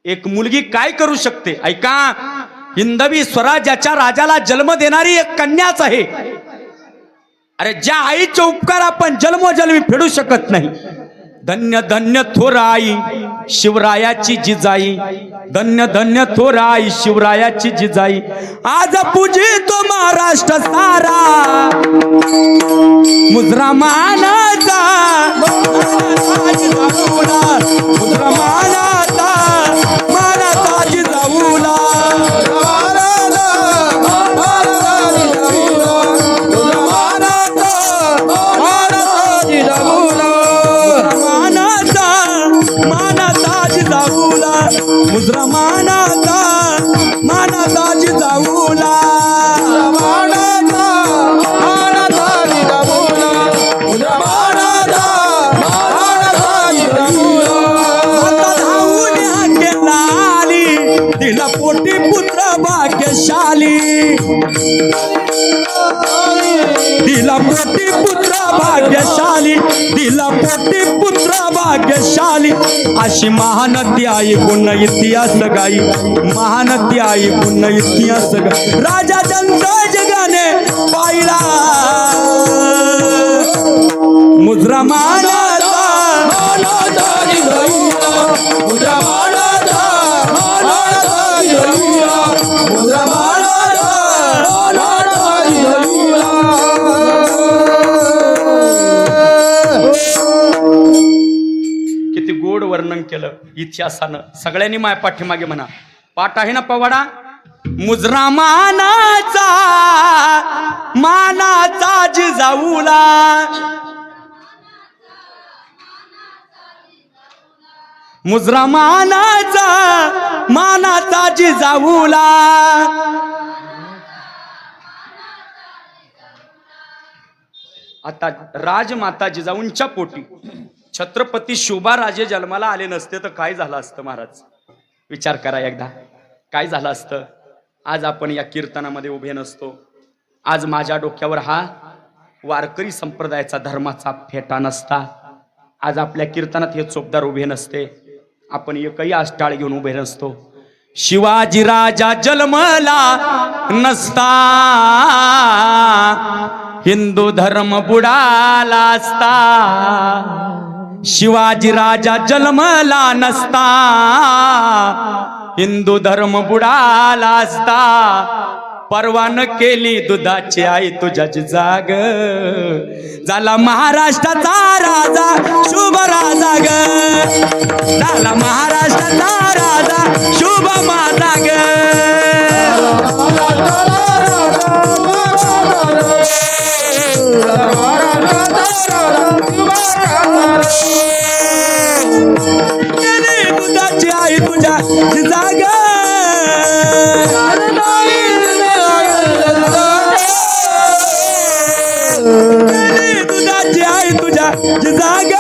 एक मुलगी काय करू शकते? ऐका, हिंदवी स्वराज्याच्या राजाला जन्म देणारी एक कन्याच आहे. अरे ज्या आईचे उपकार आपण जन्मोजन्मी फेडू शकत नाही. धन्य धन्य थोर आई शिवरायाची जिजाई. धन्य धन्य थोर आई शिवरायाची जिजाई. आज पूजितो महाराष्ट्र सारा, मुद्रामानाचा जाऊला मुद्रामानाचा मानाचा जाऊला मुद्रामानाचा मानाचा जाऊला तिला पोटी पुत्र भाग्यशाली तिला पोटी पुत्र भाग्यशाली तिला पोटी पुत्र भाग्यशाली अशी महानती आई पुण्य इतिहास गाई महानती आई पुण्य इतिहास गाई राजा चंद्र जगाने पाहिला मुद्रामानाचा किती गोड वर्णन केलं इतिहासानं सगळ्यांनी माय पाठीमागे म्हणा पाठ आहे ना पवाडा मुद्रामानाचा मानाचा जिजाऊला मुद्रामानाचा मानाचा जिजाऊला आता राजमाता जिजाऊंच्या पोटी छत्रपती शिवबाराजे जन्माला आले नसते तर काय झालं असतं महाराज विचार करा एकदा काय झालं असतं आज आपण या कीर्तनामध्ये उभे नसतो आज माझ्या डोक्यावर हा वारकरी संप्रदायाचा धर्माचा फेटा नसता आज आपल्या कीर्तनात हे चोपदार उभे नसते आपण एकही आष्टाळ घेऊन उभे नसतो शिवाजी राजा जन्मला नसता हिंदू धर्म बुडाला असता शिवाजी राजा जन्मला नसता हिंदू धर्म बुडाला असता परवान केली दुधाची आई तुझ्याची जाग झाला महाराष्ट्राचा राजा शुभ राजा ग झाला महाराष्ट्राचा राजा शुभ माझा ग दुधाची आई तुझ्या जाग दुधाची आई तुझ्या जाग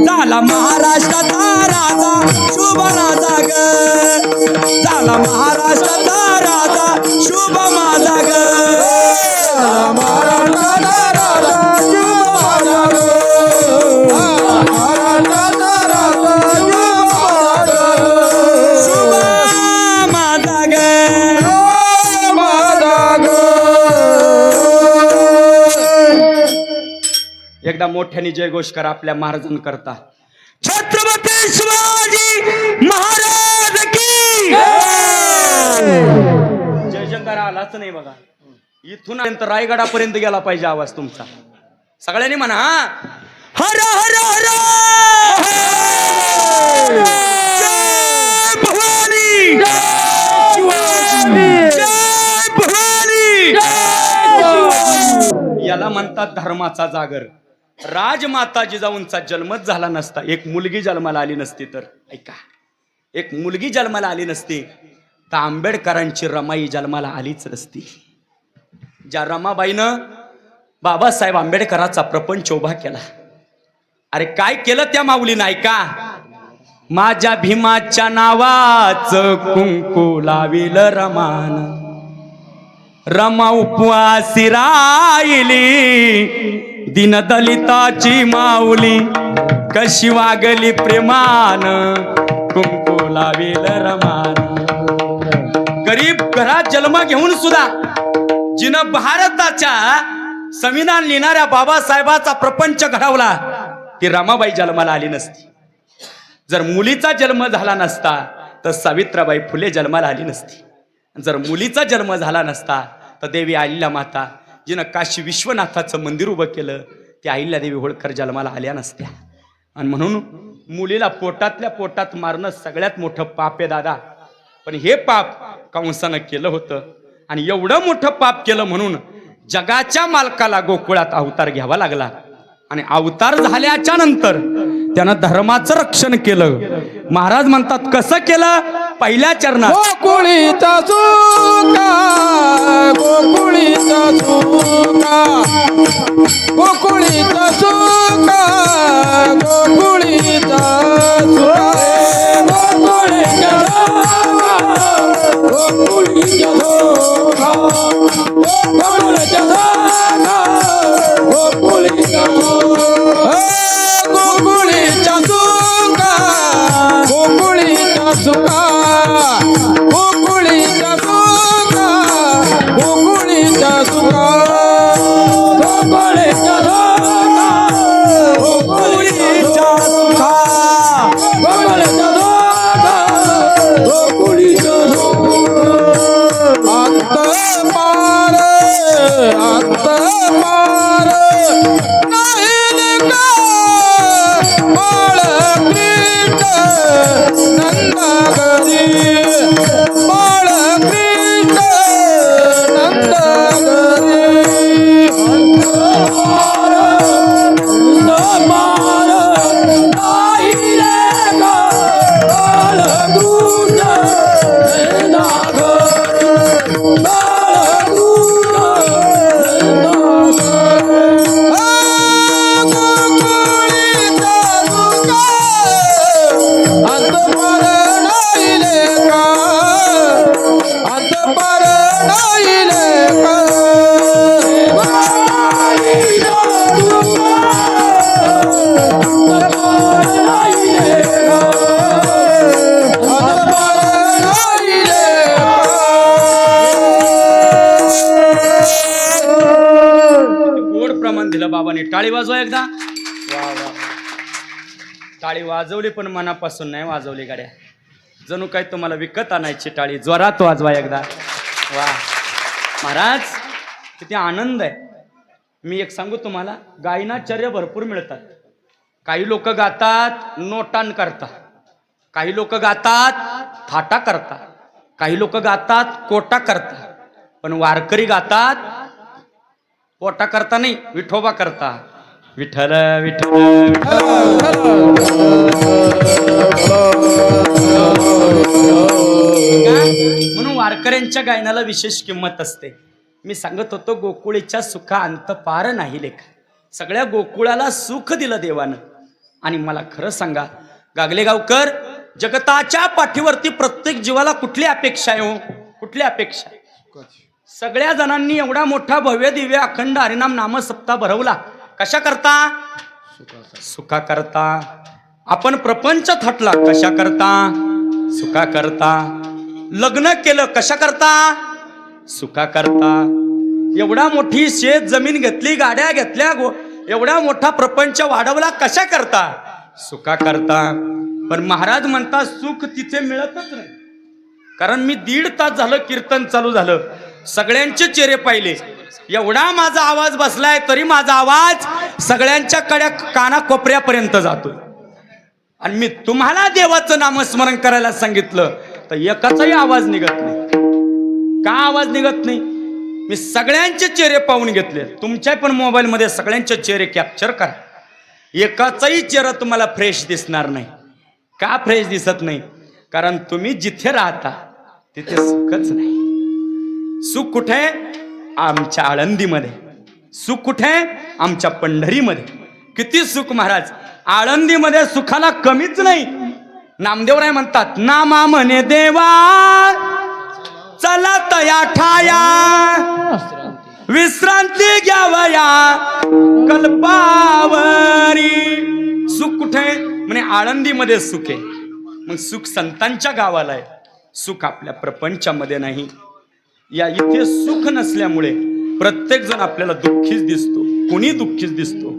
झाला महाराष्ट्राचा राजा शुभ राजा ग झाला महाराष्ट्राचा राजा शुभ माझा ग एकदा मोठ्याने जयघोष करा आपल्या महाराजां करता छत्रपती शिवाजी महाराज की जय जयकार आलाच नाही बघा इथून रायगडापर्यंत गेला पाहिजे आवाज तुमचा सगळ्यांनी म्हणा हर हर हर जय भवानी जय भवानी याला म्हणतात धर्माचा जागर राजमाता जिजाऊंचा जन्मच झाला नसता एक मुलगी जन्माला आली नसती तर ऐका एक मुलगी जन्माला आली नसती तर आंबेडकरांची रमाई जन्माला आलीच नसती ज्या रमाबाईनं बाबासाहेब आंबेडकरांचा प्रपंच उभा केला अरे काय केलं त्या माऊलीनं ऐका माझ्या भीमाच्या नावाचं कुंकू लाविल रमान रमा उपवासी राहिली दीनदलिताची माऊली कशी वागली प्रेमान कुंकू लाविल रमान गरीब घरात जन्म घेऊन सुद्धा जिनं भारताच्या संविधान लिहिणाऱ्या बाबासाहेबाचा प्रपंच घडवला ती रमाबाई जन्माला आली नसती जर मुलीचा जन्म झाला नसता तर सावित्रीबाई फुले जन्माला आली नसती जर मुलीचा जन्म झाला नसता तर देवी अहिल्या माता जिनं काशी विश्वनाथाचं मंदिर उभं केलं त्या अहिल्या देवी होळकर जन्माला आल्या नसत्या. आणि म्हणून मुलीला पोटातल्या पोटात मारणं सगळ्यात मोठं पाप आहे दादा. पण हे पाप कंसानं केलं होतं आणि एवढं मोठं पाप केलं म्हणून जगाच्या मालकाला गोकुळात अवतार घ्यावा लागला. आणि अवतार झाल्याच्या नंतर त्यानं धर्माचं रक्षण केलं. महाराज म्हणतात कसं केलं? पहिल्या चरणात गोकुळीचा सुका गोकुळीचा सुका गोकुळीचा सुका गोकुळीचा सुका गोकुळीचा गोकुळीचा सुका गोकुळीचा गोकुळीचा गोकुळीचा सुका गोकुळीचा सुका गोकुळीचा सुका गोकुळीचा सुका गोकुळीचा सुका गोकुळीचा सुका गोकुळीचा सुका गोकुळीचा सुका आत्ता पार नाही का बाळ कृष्ण नंदागरी बाळ कृष्ण बाबाने टाळी वाजवा एकदा. वा वा, टाळी वाजवली पण मनापासून नाही वाजवली गाड्या. जणू काय तुम्हाला विकत आणायची टाळी. जोरात वाजवा एकदा. वा महाराज किती आनंद आहे. मी एक सांगू तुम्हाला, गायनाचर्य भरपूर मिळतात. काही लोक गातात नोटान करता, काही लोक गातात थाटा करता, काही लोक गातात कोटा करता, पण वारकरी गातात पोटा करता नाही, विठोबा करता. विठ्ठल विठ्ठल म्हणून वारकऱ्यांच्या गायनाला विशेष किंमत असते. मी सांगत होतो गोकुळीच्या सुखा अंत पार नाही लेखा. सगळ्या गोकुळाला सुख दिलं देवानं. आणि मला खरं सांगा गागलेगावकर, जगताच्या पाठीवरती प्रत्येक जीवाला कुठली अपेक्षा आहे हो? कुठली अपेक्षा? सगळ्या जणांनी एवढा मोठा भव्य दिव्य अखंड हरिनाम नामसप्ताह भरवला कशा करता? सुखा करता. आपण प्रपंच थाटला कशा करता? सुखा करता. लग्न केलं कशा करता? सुखा करता. एवढा मोठी शेत जमीन घेतली, गाड्या घेतल्या, एवढा मोठा प्रपंच वाढवला कशा करता? सुखा करता. पण महाराज म्हणतात सुख तिथे मिळतच नाही. कारण मी 1.5 तास झालं कीर्तन चालू झालं, सगळ्यांचे चेहरे पाहिले. एवढा माझा आवाज बसलाय तरी माझा आवाज सगळ्यांच्या कड्या काना कोपऱ्यापर्यंत जातो. आणि मी तुम्हाला देवाचं नामस्मरण करायला सांगितलं तर एकाचाही आवाज निघत नाही. का आवाज निघत नाही? मी सगळ्यांचे चेहरे पाहून घेतले. तुमच्या पण मोबाईल मध्ये सगळ्यांचे चेहरे कॅप्चर करा. एकाचाही चेहरा तुम्हाला फ्रेश दिसणार नाही. का फ्रेश दिसत नाही? कारण तुम्ही जिथे राहता तिथे सुखच नाही. सुख कुठे? आमच्या आळंदीमध्ये. सुख कुठे? आमच्या पंढरीमध्ये. किती सुख महाराज! आळंदीमध्ये सुखाला कमीच नाही. नामदेवराय म्हणतात, नामा म्हणे देवा चला तया ठाया, विश्रांती घ्यावया कल्पावरी. सुख कुठे? म्हणे आळंदीमध्ये सुख आहे. मग सुख संतांच्या गावाला आहे, सुख आपल्या प्रपंचामध्ये नाही. या इथे सुख नसल्यामुळे प्रत्येक जण आपल्याला दुःखीच दिसतो. कोणी दुःखीच दिसतो.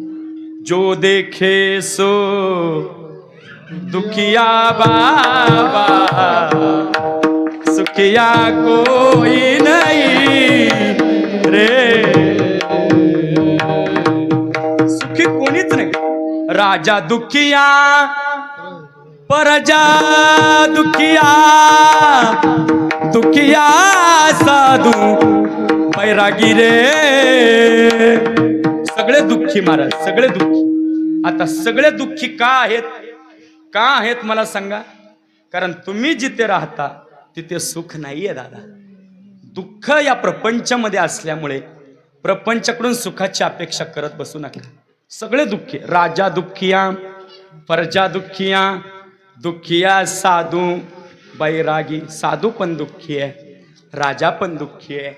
जो देखे सो दुखिया बाबा, सुखिया कोई नहीं रे, सुखी कोणीच नाही. राजा दुखिया प्रजा दुखिया, दुखिया साधू बैरागी रे. सगळे दुःखी महाराज, सगळे दुःखी. आता सगळे दुःखी का आहेत, का आहेत मला सांगा. कारण तुम्ही जिथे राहता तिथे सुख नाहीये दादा. दुःख या प्रपंचामध्ये असल्यामुळे प्रपंचाकडून सुखाची अपेक्षा करत बसू नका. सगळे दुःखी. राजा दुःखिया, प्रजा दुःखिया, दुःखिया साधू बैरागी. साधू पण दुःखी आहे, राजा पण दुःखी आहे,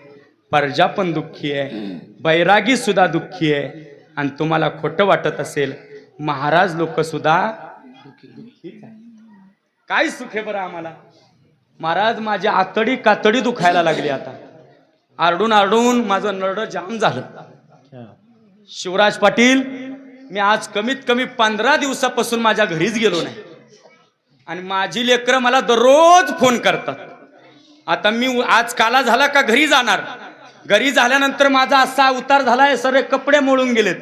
प्रजा पण दुःखी आहे, बैरागी सुद्धा दुःखी आहे. आणि तुम्हाला खोटं वाटत असेल, महाराज लोक सुद्धा दुःखी. काय सुख आहे बरं आम्हाला. महाराज माझी आतडी कातडी दुखायला लागली. आता आरडून आरडून माझं नरड जाम झालं. शिवराज पाटील, मी आज कमीत कमी 15 दिवसापासून माझ्या घरीच गेलो नाही. आणि माझी लेकरं मला दररोज फोन करतात. आता मी आज काला झाला का घरी जाणार. घरी झाल्यानंतर माझा असा उतार झालाय, सर्व कपडे मोडून गेलेत.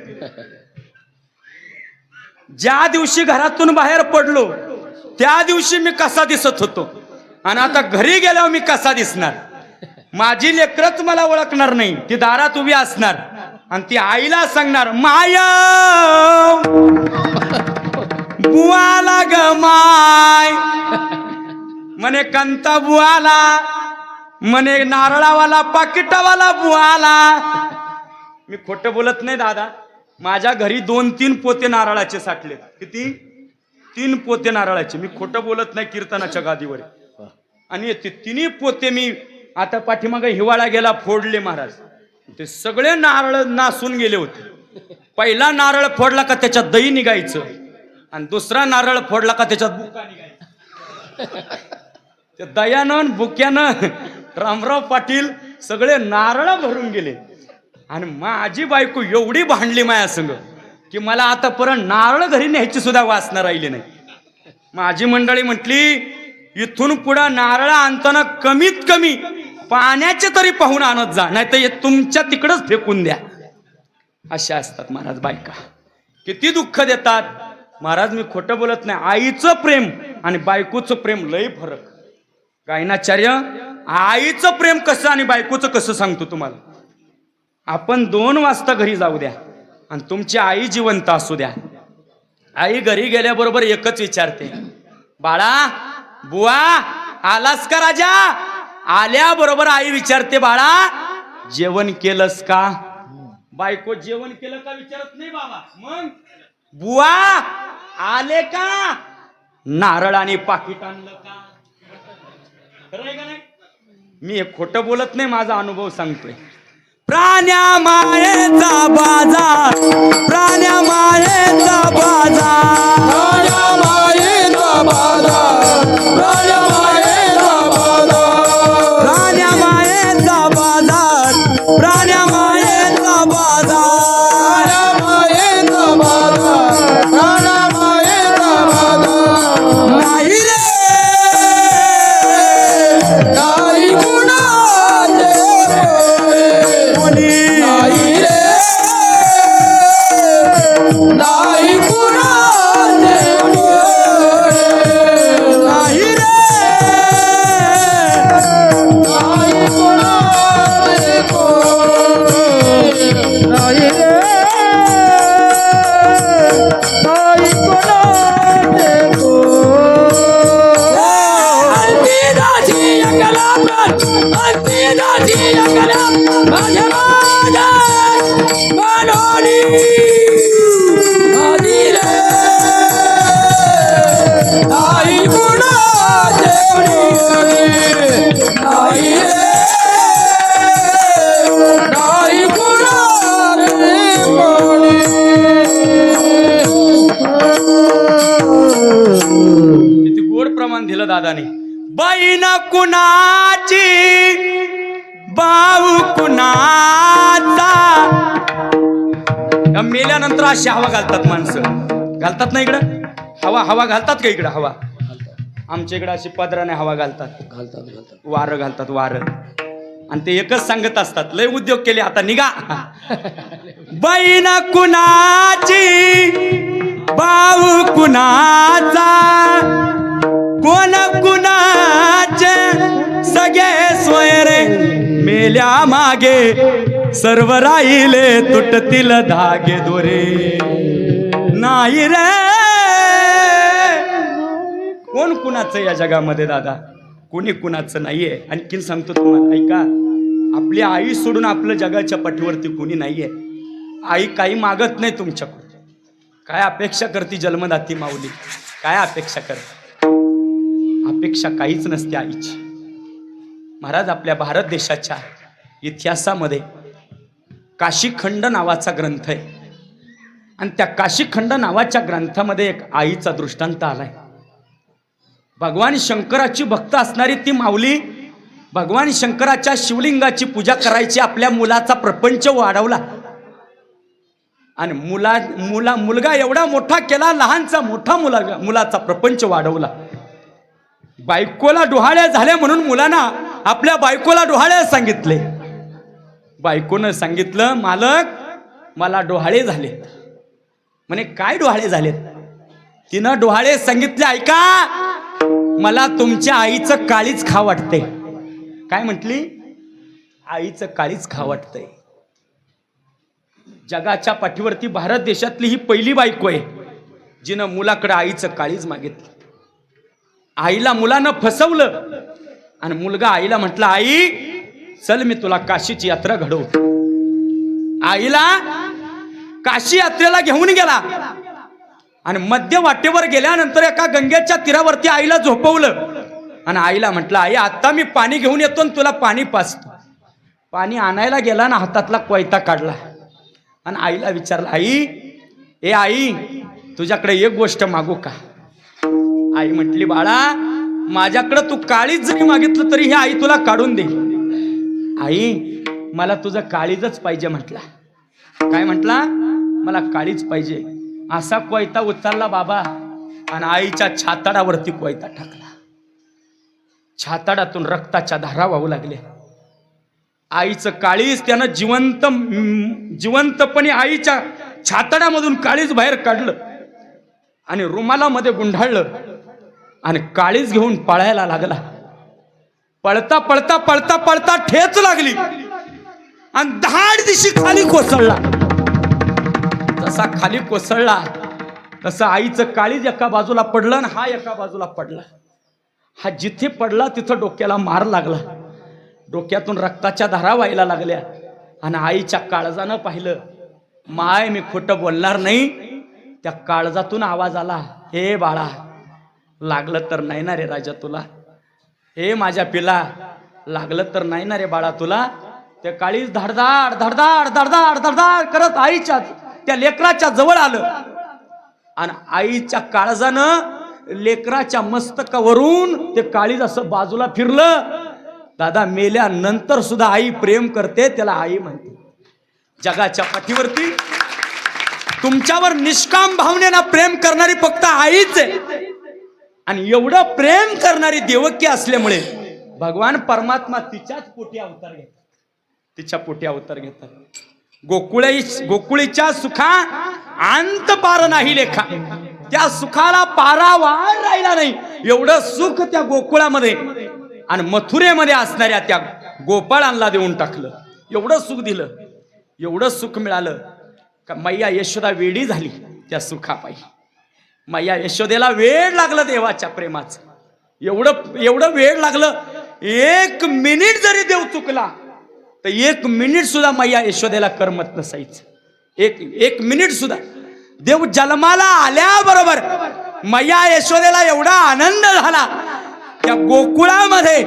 ज्या दिवशी घरातून बाहेर पडलो त्या दिवशी मी कसा दिसत होतो, आणि आता घरी गेल्यावर मी कसा दिसणार. माझी लेकरच मला ओळखणार नाही. ती दारात उभी असणार आणि ती आईला सांगणार, माया बुवाला ग माय, म्हणे कंता बुवाला, म्हणे नारळावाला पाकिटावाला बुवाला. मी खोटं बोलत नाही दादा. माझ्या घरी 2-3 पोते नारळाचे साठले. किती? 3 पोते नारळाचे. मी खोटं बोलत नाही कीर्तनाच्या गादीवर. आणि ते 3 पोते मी आता पाठीमागे हिवाळा गेला फोडले महाराज. ते सगळे नारळ नासून गेले होते. पहिला नारळ फोडला का त्याच्यात दही निघायचं, आणि दुसरा नारळ फोडला का त्याच्यात बुका निघायचं. त्या दयानं बुक्यानं रामराव पाटील सगळे नारळ भरून गेले. आणि माझी बायको एवढी भांडली माया संग की मला आता परत नारळ घरी न्यायची सुद्धा वासना राहिली नाही. माझी मंडळी म्हटली, इथून पुढे नारळ आणताना कमीत कमी पाण्याचे तरी पाहून आणत जा, नाही तर हे तुमच्या तिकडच फेकून द्या. अशा असतात महाराज बायका. किती दुःख देतात महाराज. मी खोटं बोलत नाही. आईचं प्रेम आणि बायकोचं प्रेम लय फरक. गायनाचार्य, आईचं प्रेम कसं आणि बायकोचं कसं सांगतो तुम्हाला. आपण 2 वाजता घरी जाऊ द्या आणि तुमची आई जिवंत असू द्या. आई घरी गेल्याबरोबर एकच विचारते, बाळा बुवा आलास का राजा. आल्याबरोबर आई विचारते, बाळा जेवण केलंस का. बायको जेवण केलं का विचारत नाही बाबा. मग बुवा आले का, नारळ आणि पाकिट आणलं का. खरं आहे का नाही. मी एक खोटं बोलत नाही, माझा अनुभव सांगतोय. प्राण्या मायेचा बाजार, प्राण्या मायेचा बाजार, प्राण्या मायेचा बाजार, प्राण्या मायेचा बाजार, प्राण्या मायेचा बाजार, प्राण्या मायेचा बाजार, प्राण्या मायेचा बाजार, प्राण्या मायेचा बाजार. नाही रे काही गुणाचे कोणी, नाही रे, नाही गुणाचे नाही रे, नाही गुणाचे नाही रे, नाही गुणाचे अंतिदाची अकला अंतिदाची अकला माझ्या मनोनी आधी रे नाही गुणाचे नाही रे, नाही गुणाचे किती गोड प्रमाण दिलं दादाने. बाईन कुणाची बाऊ कुणाचा. मेल्यानंतर अशी हवा घालतात माणसं. घालतात ना इकडं हवा, हवा घालतात का इकडं हवा. आमच्या इकडे अशी पदराने हवा घालतात घालतात वारं घालतात वारं आणि ते एकच सांगत असतात लय उद्योग केले आता निघा बहीण कुणाची भाऊ कुणाचा कोण कुणाचे सगळे सोयरे मेल्या मागे सर्व राहिले तुटतील धागे दोरे नाही रे कोण कुणाचं या जगामध्ये दादा कोणी कुणाचं नाहीये आणखीन सांगतो तुम्हाला ऐका आपली आई सोडून आपलं जगाच्या पाठीवरती कोणी नाहीये आई काही मागत नाही तुमच्याकडून काय अपेक्षा करते जन्मदाती माऊली काय अपेक्षा करते अपेक्षा काहीच नसते आईची महाराज आपल्या भारत देशाच्या इतिहासामध्ये काशीखंड नावाचा ग्रंथ आहे आणि त्या काशीखंड नावाच्या ग्रंथामध्ये एक आईचा दृष्टांत आलाय भगवान शंकराची भक्त असणारी ती माऊली भगवान शंकराच्या शिवलिंगाची पूजा करायची आपल्या मुलाचा प्रपंच वाढवला आणि मुलगा एवढा मोठा केला लहानचा मोठा मुलाचा प्रपंच वाढवला बायकोला डोहाळे झाले म्हणून मुलांना आपल्या बायकोला डोहाळे सांगितले बायकोनं सांगितलं मालक मला डोहाळे झाले म्हणे काय डोहाळे झालेत तिनं डोहाळे सांगितले ऐका मला तुमच्या आईचं काळीच खा वाटते काय म्हटली आईचं काळीच खा वाटतंय जगाच्या पाठीवरती भारत देशातली ही पहिली बायको आहे जिनं मुलाकडे आईचं काळीच मागितलं आईला मुलानं फसवलं आणि मुलगा आईला म्हटलं आई चल मी तुला काशीची यात्रा घडवतो आईला काशी यात्रेला घेऊन गेला आणि मध्य वाटेवर गेल्यानंतर एका गंगेच्या तीरावरती आईला झोपवलं आणि आईला म्हटलं आई आता मी पाणी घेऊन येतो आणि तुला पाणी पाजतो पाणी आणायला गेला ना हातातला कोयता काढला आणि आईला विचारलं आई ए आई तुझ्याकडे एक गोष्ट मागू का आई म्हटली बाळा माझ्याकडे तू काळीच जरी मागितलं तरी हे आई तुला काढून दे आई मला तुझं काळीजच पाहिजे म्हटला काय म्हटला मला काळीच पाहिजे असा कोयता उचलला बाबा आणि आईच्या छाताडावरती कोयता टाकला छाताडातून रक्ताच्या धारा वाहू लागल्या आईचं काळीज त्यानं जिवंतपणे आईच्या छाताडामधून काळीज बाहेर काढलं आणि रुमालामध्ये गुंढाळलं आणि काळीज घेऊन पळायला लागला पळता पळता पळता पळता ठेच लागली आणि धाड दिशी खाली कोसळला तसा खाली कोसळला तसं आईचं काळीज एका बाजूला पडलं आणि हा एका बाजूला पडला हा जिथे पडला तिथं डोक्याला मार लागला डोक्यातून रक्ताच्या धारा व्हायला लागल्या आणि आईच्या काळजानं पाहिलं माय मी खोटं बोलणार नाही त्या काळजातून आवाज आला हे बाळा लागलं तर नाही ना रे राजा तुला हे माझ्या पिला लागलं तर नाही ना रे बाळा तुला ते काळीज धडधाड धडधाड धडधाड धडधाड करत आईच्या त्या लेकराच्या जवळ आलं आणि आईच्या काळजानं लेकराच्या मस्तकावरून ते काळीज असं बाजूला फिरलं दादा मेल्यानंतर सुद्धा आई प्रेम करते त्याला आई म्हणते जगाच्या पाठीवरती तुमच्यावर निष्काम भावनेनं प्रेम करणारी फक्त आईच आहे आणि एवढं प्रेम करणारी देवकी असल्यामुळे भगवान परमात्मा तिच्याच पोटी अवतार घेतात तिच्या पोटी अवतार घेतात गोकुळीच्या सुखा अंत पार नाही लेखा त्या सुखाला पारावार राहिला नाही एवढं सुख त्या गोकुळामध्ये आणि मथुरेमध्ये असणाऱ्या त्या गोपाळांना देऊन टाकलं एवढं सुख दिलं एवढं सुख मिळालं का मैया यशोदा वेडी झाली त्या सुखापायी मैया यशोदेला वेळ लागलं देवाच्या प्रेमाचं एवढं वेळ लागलं एक मिनिट जरी देव चुकला तर एक मिनिट सुद्धा मैया यशोदेला करमत नसायचं एक मिनिट सुद्धा देव जन्माला आल्याबरोबर मैया यशोदेला एवढा आनंद झाला त्या गोकुळामध्ये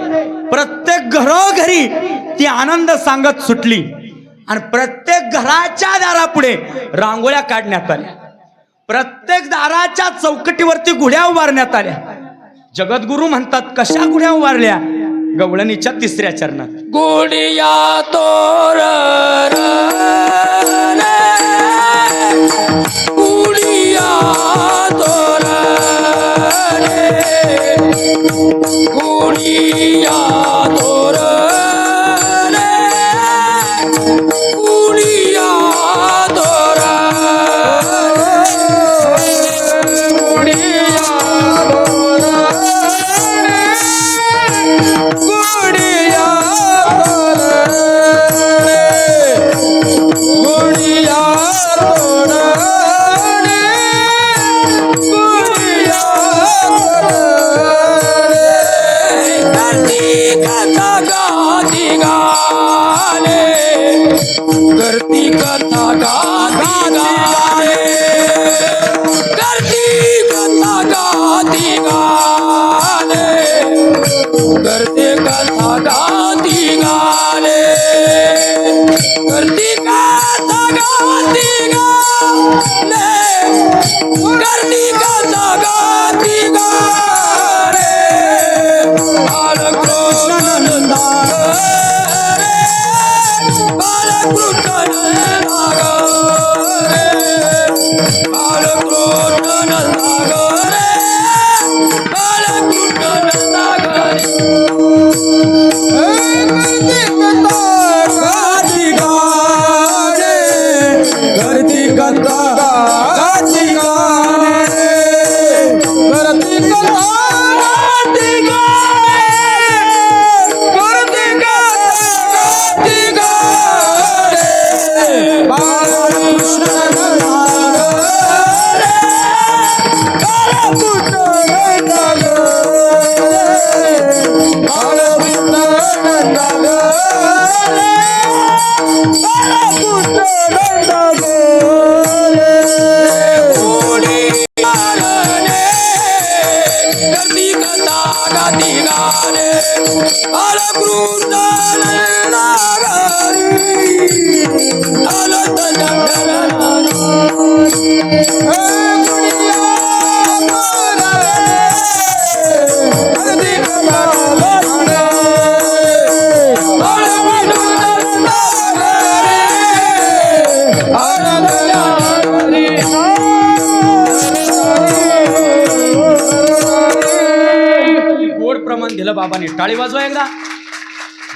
प्रत्येक घरोघरी ती आनंद सांगत सुटली आणि प्रत्येक घराच्या दारापुढे रांगोळ्या काढण्यात आल्या प्रत्येक दाराच्या चौकटीवरती गुढ्या उभारण्यात आल्या जगद्गुरु म्हणतात कशा गुढ्या उभारल्या गवळणीच्या 3ऱ्या चरणात गुडिया तोर गुडिया तोर गोड प्रमाण दिलं बाबांनी. टाळी वाजवा एकदा.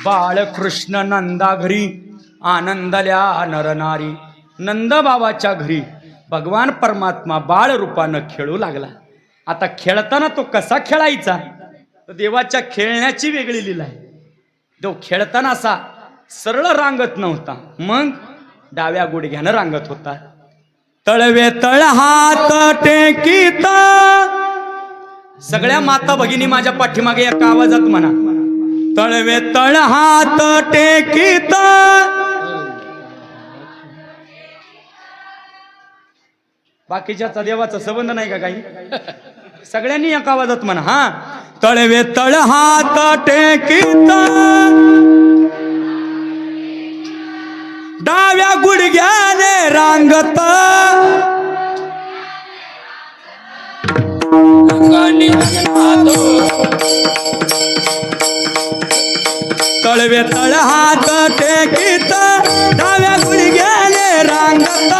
बाळकृष्ण नंदा घरी आनंदल्या नरनारी. नंद बाबाच्या घरी भगवान परमात्मा बाळ रूपानं खेळू लागला. आता खेळताना तो कसा खेळायचा, तर देवाच्या खेळण्याची वेगळी लीला आहे. तो खेळताना असा सरळ रांगत नव्हता, मग डाव्या गुडघ्यानं रांगत होता. तळवे तळ हात टेकीत. सगळ्या माता भगिनी माझ्या पाठीमागे एका आवाजात म्हणा, तळवे तळ हात टेकीत. बाकीच्या देवाचा संबंध नाही का काही? सगळ्यांनी एका आवाजात म्हणा. हा, तळवे तळ हात टेकीत. डाव्या गुडघ्याने रांगत. तळवे तळ हात टेकीत. डाव्या गुडघ्याने रांगत.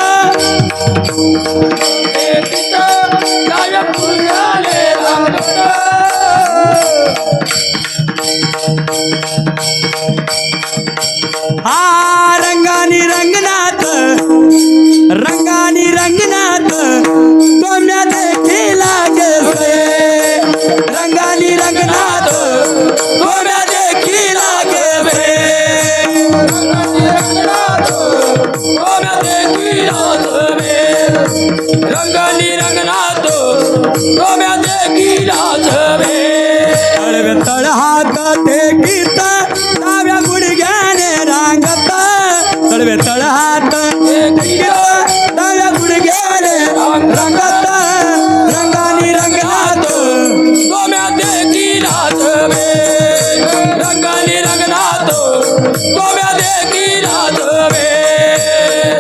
हा रंगानी रंगनाथ, रंगानी रंगनाथ तुम्या देखील लागसे. रंगानी रंगनाथ तुम्या देखील लागसे. रंगानी रंगनाथ तुम्या देखील लागसे. तळवे तळ हात टेकीत. डाव्या गुडघ्याने रांगत. तळवे तळ हात टेकीत. डाव्या गुडघ्याने रांगत. रंगानी रंगनाथ तुम्या देखील लागसे. रंगानी रंगनाथ तुम्या देखील लागसे.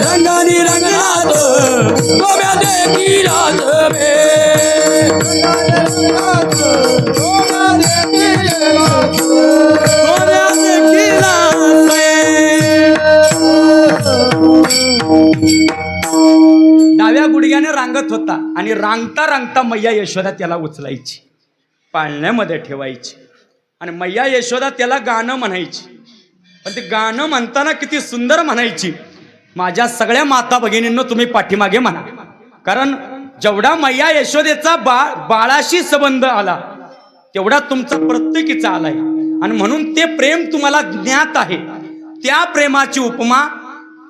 रंगानी रंगनाथ तुम्या देखील लागसे. डाव्या गुडघ्याने रांगत होता आणि रांगता रांगता मैया यशोदा त्याला उचलायची, पाळण्यामध्ये ठेवायची आणि मैया यशोदा त्याला गाणं म्हणायची. पण ते गाणं म्हणताना किती सुंदर म्हणायची. माझ्या सगळ्या माता भगिनींनो तुम्ही पाठीमागे म्हणा, कारण जेवढा मैया यशोदेचा बाळाशी संबंध आला तेवढा तुमचा प्रत्येकीचा आलाय. आणि म्हणून ते प्रेम तुम्हाला ज्ञात आहे. त्या प्रेमाची उपमा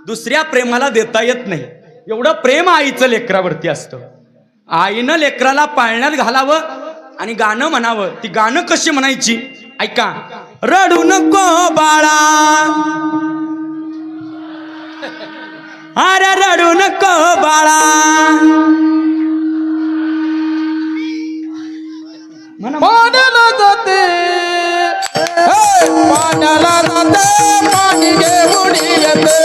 दुसऱ्या प्रेमाला देता येत नाही. एवढं प्रेम आईचं लेकरावरती असतं. आईनं लेकराला पाळण्यात घालावं आणि गाणं म्हणावं. ती गाणं कशी म्हणायची ऐका. रडू नको बाळा, अरे रडू नको बाळा. पाण्याला जाते, पाण्याला जाते, पाणी घेऊन येते.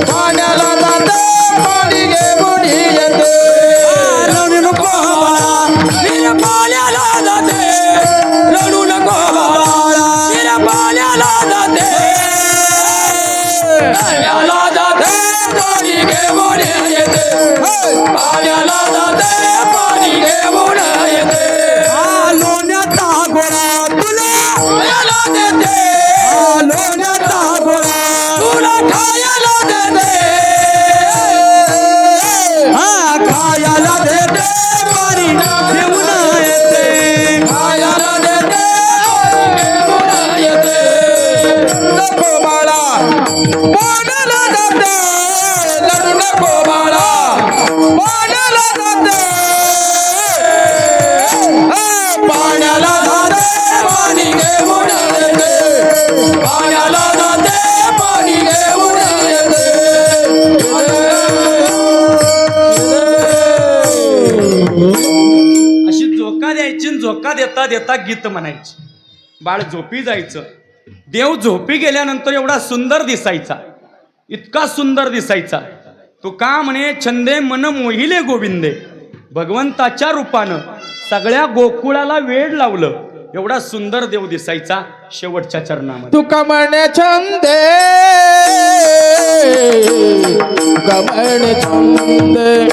पाण्याला जाते, पाणी घेऊन येते. रडू नको बाळा, पाण्याला जाते, रडू नको बाळा. पाण्याला जाते, पाण्याला जाते, पाणी घेऊन येते. पाण्याला जाते, पाणी घेऊन येते. लोण्याचा गोळा खायला देते, लोण्याचा गोळा तुला खायला देते. खायला देते, पाणी घेऊन येते. खायला देते, घेऊन येते. नको बाळा, पाण्याला जाते, लढू नको बाळा. पाण्याला जाते, पाण्याला जाते, पाणी घेऊन येते. पाण्याला जाते, पाणी घेऊन येते. अशी झोका द्यायची, झोका देता देता गीत म्हणायची. बाळ झोपी जायचं. देव झोपी गेल्यानंतर एवढा सुंदर दिसायचा, इतका सुंदर दिसायचा. तो का म्हणे, छंदे मन मोहिले गोविंदे. भगवंताच्या रूपानं सगळ्या गोकुळाला वेड लावलं, एवढा सुंदर देव दिसायचा. शेवटच्या चरणामध्ये तुका म्हणे छंदे, तुका म्हणे छंदे,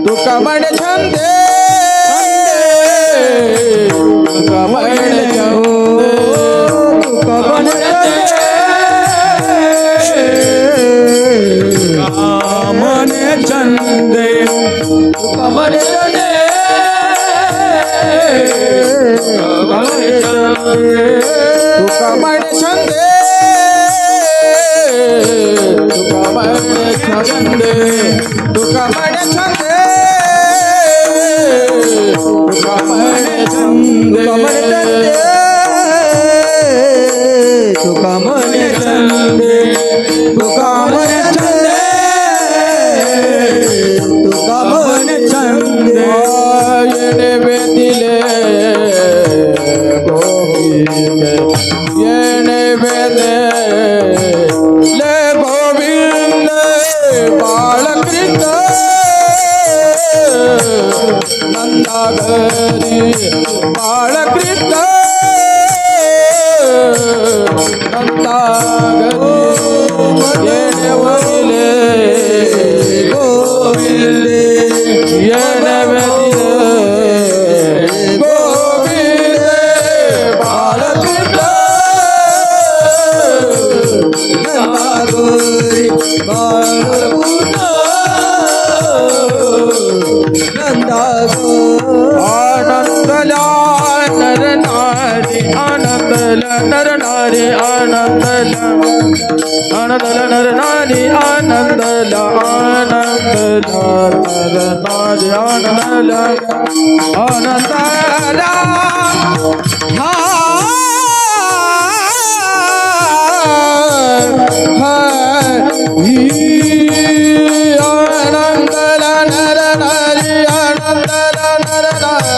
तुका म्हणे छंदे, तुका म्हणे छंदे, तुका म्हणे छंदे, तुका म्हणे छंदे, तुका म्हणे छंदे, तुका म्हणे छंदे, तुका म्हणे छंदे, तुका म्हणे छंदे, तुका म्हणे छंदे, तुका म्हणे छंदे, तुका म्हणे छंदे. येणे वेदिले येणे वेदिले गोविंद बाळकृष्ण नंदाघरी बाळकृष्ण नंदाघरी येणे वेदिले गोविंद येणे वेदिले गोविंद बाळकृष्ण नंदाघरी बाळकृष्ण आनंदला नर नारी आनंदला नर नारी आनंदला आनंदला नर नारी आनंदला आनंदला नर नारी आनंदला आनंदला आनंदला नर नारी आनंदला नर नारी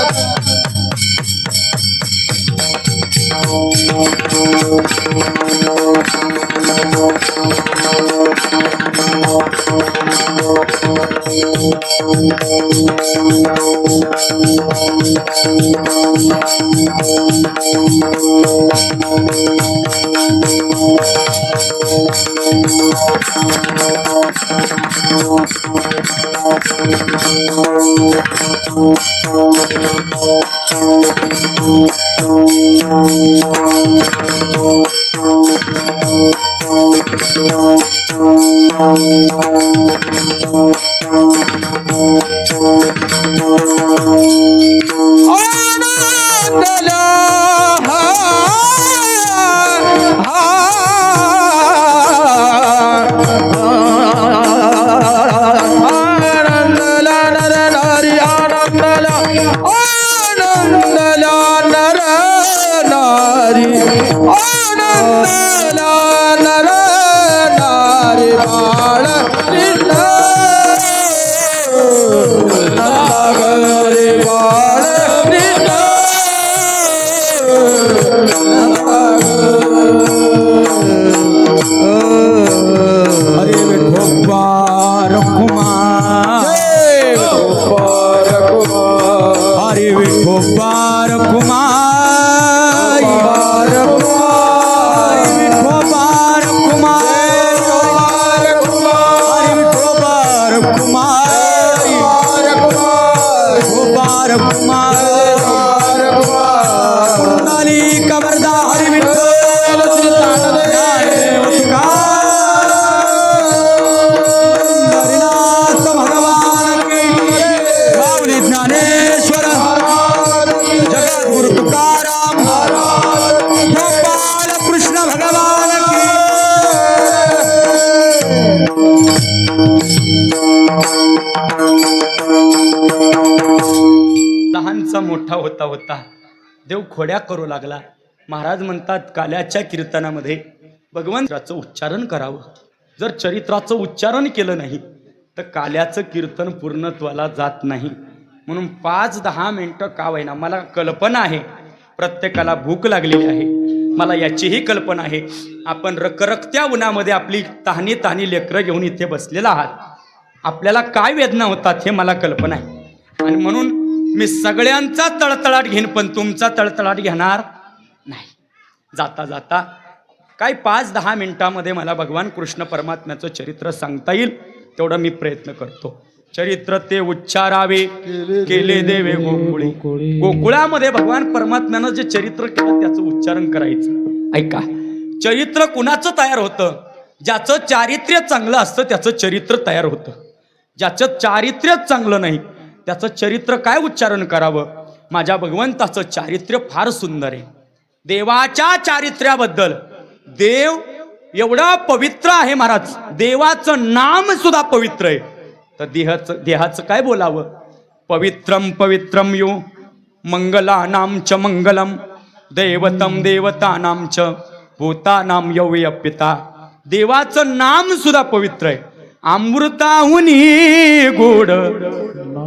लहानचा मोठा होता होता देव खोड्या करू लागला. महाराज म्हणतात काल्याच्या कीर्तनामध्ये भगवंताचं उच्चारण करावं. जर चरित्राचं उच्चारण केलं नाही तर काल्याचं कीर्तन पूर्णत्वाला जात नाही. म्हणून 5-10 मिनिटं का होईना, मला कल्पना आहे प्रत्येकाला भूक लागलेली आहे, मला याचीही कल्पना आहे. आपण रखरखत्या उन्हामध्ये आपली तहानी तहानी लेकरं घेऊन इथे बसलेला आहात. आपल्याला काय वेदना होतात हे मला कल्पना आहे. आणि म्हणून मी सगळ्यांचा तळतळाट घेईन, पण तुमचा तळतळाट घेणार नाही. जाता जाता काय 5-10 मिनिटामध्ये मला भगवान कृष्ण परमात्म्याचं चरित्र सांगता येईल तेवढं मी प्रयत्न करतो. चरित्र ते उच्चारावे केले देवे गोकुळी. गोकुळामध्ये भगवान परमात्म्यानं जे चरित्र केलं त्याचं उच्चारण करायचं. ऐका, चरित्र कुणाचं तयार होतं? ज्याचं चारित्र्य चांगलं असतं त्याचं चरित्र तयार होतं. ज्याचं चारित्र्यच चांगलं नाही त्याचं चरित्र काय उच्चारण करावं? माझ्या भगवंताचं चारित्र्य फार सुंदर आहे. देवाच्या चारित्र्याबद्दल, देव एवढा पवित्र आहे महाराज, देवाचं नाम सुद्धा पवित्र आहे. तर देहाचं काय बोलावं? पवित्रम पवित्रम यो मंगलानाम च मंगलम दैवतम देवतानाम च भूतानाम यवय पिता. देवाचं नाम सुद्धा पवित्र आहे. अमृताहुनी गोड,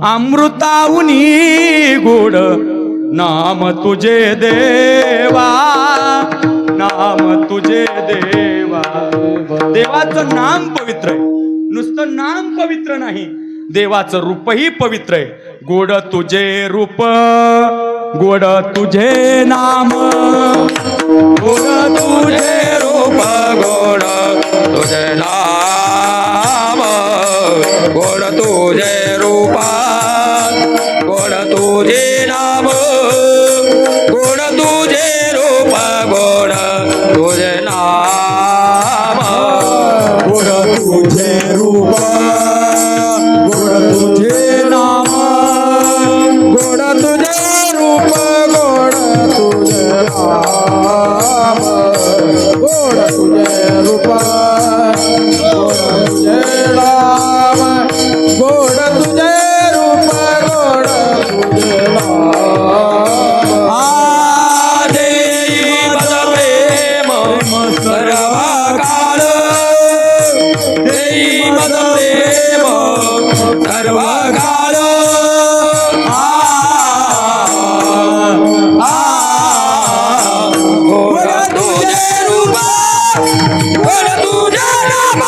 अमृताहुनी गोड नाम तुझे देवा, नाम तुझे देवा. देवाचं नाम पवित्र आहे. नुसतं नाम पवित्र नाही, देवाचं रूपही पवित्र आहे. गोड तुझे रूप, गोड तुझे नाम, गोड तुझे रूप, गोड तुझे नाम, गोड तुझे रूप, गोड तुझे नाम, गोड तुझे रूप, गोड तुझे नाम, गोड तुझे रूप, गोड तुझे नाम, गोड तुझे रूप, गोड तुझे नाम, गोड तुझे रूप, गोड तुझे नाम, गोड तुझे रूप, गोड तुझे नाम. देई मद प्रेम सर्व काळ, देई मद प्रेम सर्व काळ. गोड तुझे रूप, गोड तुझे नाम,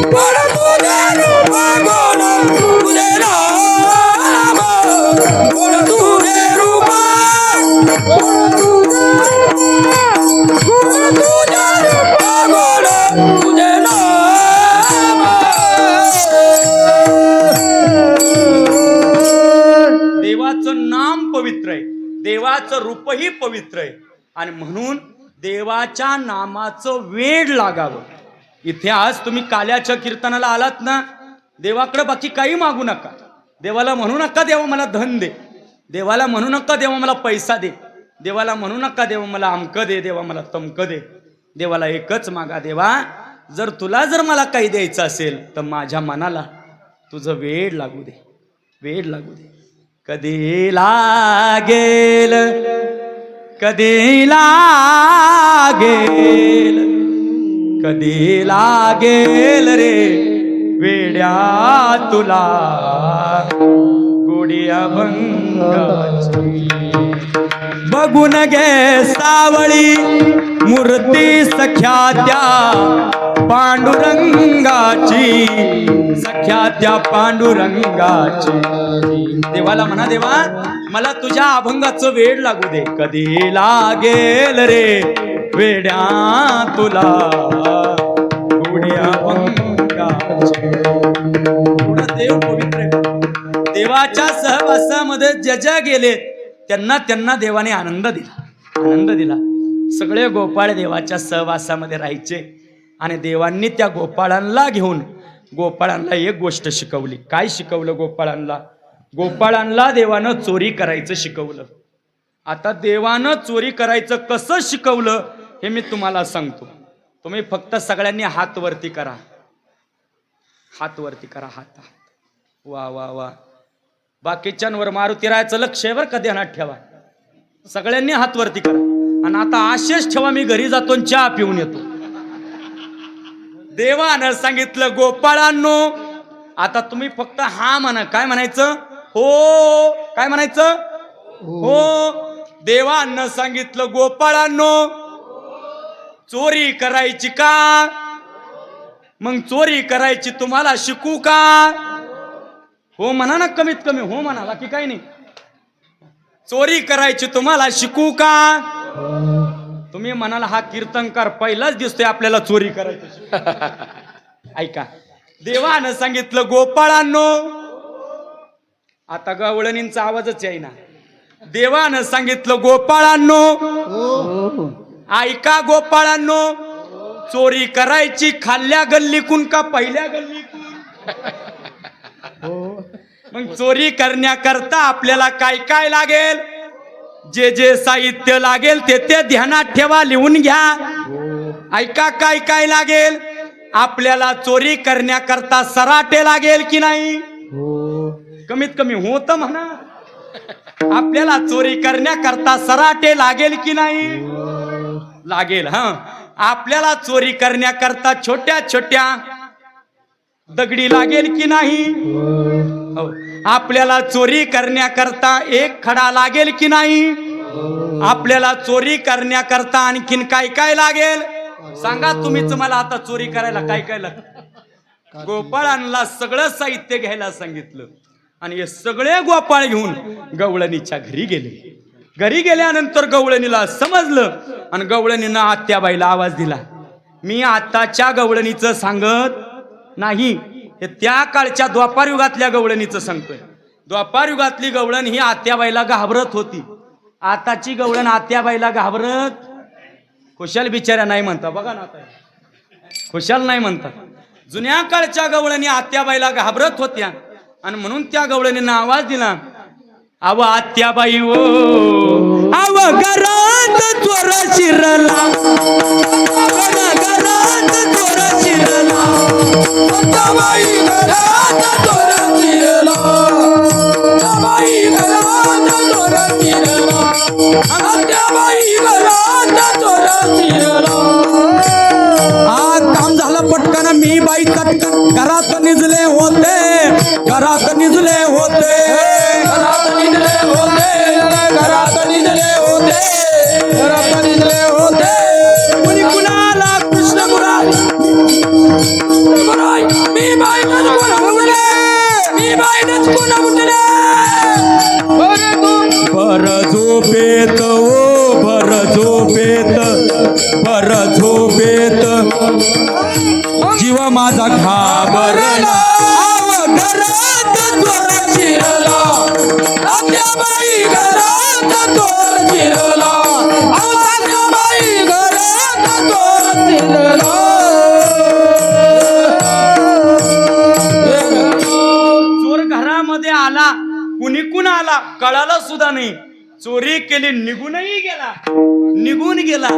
गोड तुझे रूप, गोड तुझे नाम, गोड तुझे रूप, गोड तुझे रूप, गोड तुझे नाम. देवाचं नाम पवित्र आहे, देवाचं रूपही पवित्र आहे. आणि म्हणून देवाच्या नामाचं वेड लागावं. इथे आज तुम्ही काल्याच्या कीर्तनाला आलात ना, देवाकडे बाकी काही मागू नका. देवाला म्हणू नका देवा मला धन दे, देवाला म्हणू नका देवा मला पैसा दे, देवाला म्हणू नका देवा मला अमकं दे, देवा मला तमकं दे. देवाला एकच मागा, देवा जर मला काही द्यायचं असेल तर माझ्या मनाला तुझं वेड लागू दे, वेड लागू दे. कधी लागेल, कधी लागेल, कधी लागेल रे वेड्या तुला गोडी अभंगाची. बघून घे सावळी मूर्ती सख्या त्या पांडुरंगाची, सख्या त्या पांडुरंगाची. देवाला म्हणा, देवा मला तुझ्या अभंगाचं वेड लागू दे. कधी लागेल रे वेड्या तुला गोड्या अभंगाची. देव पवित्र आहे. देवाच्या सहवासामध्ये ज्या गेले त्यांना देवाने आनंद दिला, आनंद दिला. सगळे गोपाळ देवाच्या सहवासामध्ये राहायचे आणि देवांनी त्या गोपाळांना घेऊन गोपाळांना एक गोष्ट शिकवली. काय शिकवलं गोपाळांना? गोपाळांना देवानं चोरी करायचं शिकवलं. आता देवानं चोरी करायचं कसं शिकवलं हे मी तुम्हाला सांगतो. तुम्ही फक्त सगळ्यांनी हात वरती करा, हात वरती करा, हात. वा वा वा. बाकीच्यांवर मारुती राहायचं लक्ष आहे बरं का, ध्यानात ठेवा. सगळ्यांनी हात वरती करा. आणि आता आशेष ठेवा, मी घरी जातो आणि चहा पिऊन येतो. देवानं सांगितलं गोपाळांनो, आता तुम्ही फक्त हा म्हणा. काय म्हणायचं? हो. काय म्हणायचं? हो. देवानं सांगितलं गोपाळांनो चोरी करायची का? मग चोरी करायची तुम्हाला शिकू का? हो म्हणा ना, कमीत कमी हो म्हणा, बाकी काही नाही. चोरी करायची तुम्हाला शिकू का? तुम्ही म्हणाला हा कीर्तनकार पहिलाच दिसतोय आपल्याला चोरी करायची. ऐका, देवानं सांगितलं गोपाळांनो, आता गवळणींचा आवाजच येईना. देवानं सांगितलं गोपाळांनो, ऐका गोपाळांनो, चोरी करायची खाल्ल्या गल्लीकून का पहिल्या गल्लीकून? मग चोरी करण्याकरता आपल्याला काय काय लागेल? जे जे साहित्य लागेल ते ते ध्यानात ठेवा, लिहून घ्या. ऐका, काय काय लागेल? आपल्याला चोरी करण्याकरता सराटे लागेल की नाही? कमीत कमी होत म्हणा. आपल्याला चोरी करण्याकरता सराटे लागेल की नाही? लागेल. हा, आपल्याला चोरी करण्याकरता छोट्या छोट्या दगडी लागेल की नाही? हो. आपल्याला चोरी करण्याकरता एक खडा लागेल की नाही? आपल्याला चोरी करण्याकरता आणखीन काय काय लागेल? सांगा तुम्हीच मला. आता चोरी करायला काय काय लागतं? गोपाळांना सगळं साहित्य घ्यायला सांगितलं आणि हे सगळे गोपाळ घेऊन गवळणीच्या घरी गेले. घरी गेल्यानंतर गवळणीला समजलं आणि गवळणीनं आत्याबाईला आवाज दिला. मी आताच्या गवळणीचं सांगत नाही, हे त्या काळच्या द्वापार युगातल्या गवळणीचं सांगतोय. द्वापार युगातली गवळण ही आत्याबाईला घाबरत होती. आताची गवळण आत्याबाईला घाबरत खुशाल बिचाऱ्या नाही म्हणता. बघा ना, आता खुशाल नाही म्हणतात. जुन्या काळच्या गवळणी आत्याबाईला घाबरत होत्या आणि म्हणून त्या गवळणीनं आवाज दिला. अव आत्याबाई ओ, अव घरात चोर शिरला, घरात चोर शिरला, आत्याबाई घरात चोर शिरला, आत्याबाई घरात चोर शिरला, आत्याबाई घरात चोर शिरला. काम झालं पटकन. मी बाई चटकन घरात निजले होते, घरात निजले होते, घरात निजले होते, घरात निजले होते, घरात निजले होते. कुणी कुणाला कृष्ण मुरारी, मी बाईनच कोणा उठले, मी बाईनच कोणा उठले. बर झोपेत ओ, बर झोपेत, बर झोपेत जीव माझा घाबरला. घरात चोर शिरला, आत्याबाई घरात चोर शिरला, आत्याबाई घरात चोर शिरला. चोर घरामध्ये आला, कुणी कुण आला कळालं सुद्धा नाही. चोरी केली, निघूनही गेला, निघून गेला.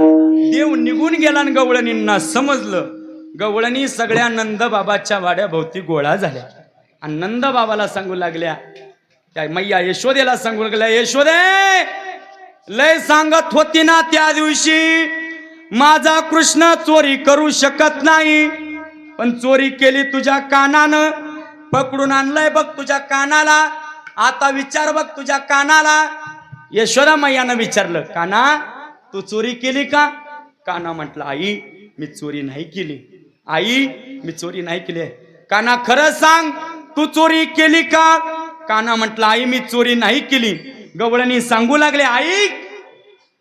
देव निघून गेला आणि गवळणींना समजलं. गवळणी सगळ्या नंदबाबाच्या वाड्याभोवती गोळा झाल्या आणि नंदबाबाला सांगू लागल्या, त्या मैया यशोदेला सांगू लागल्या, यशोदे लय सांगत होती ना त्या दिवशी माझा कृष्ण चोरी करू शकत नाही, पण चोरी केली तुझ्या कानानं, पकडून आणलंय बघ तुझ्या कानाला. आता विचार बघ तुझ्या कानाला. यशोदा मैयानं विचारलं, काना तू चोरी केली का? काना म्हटलं, आई मी चोरी नाही केली, आई मी चोरी नाही केली. काना खरं सांग तू चोरी केली का? काना म्हटलं, आई मी चोरी नाही केली. गवळणी सांगू लागले, आई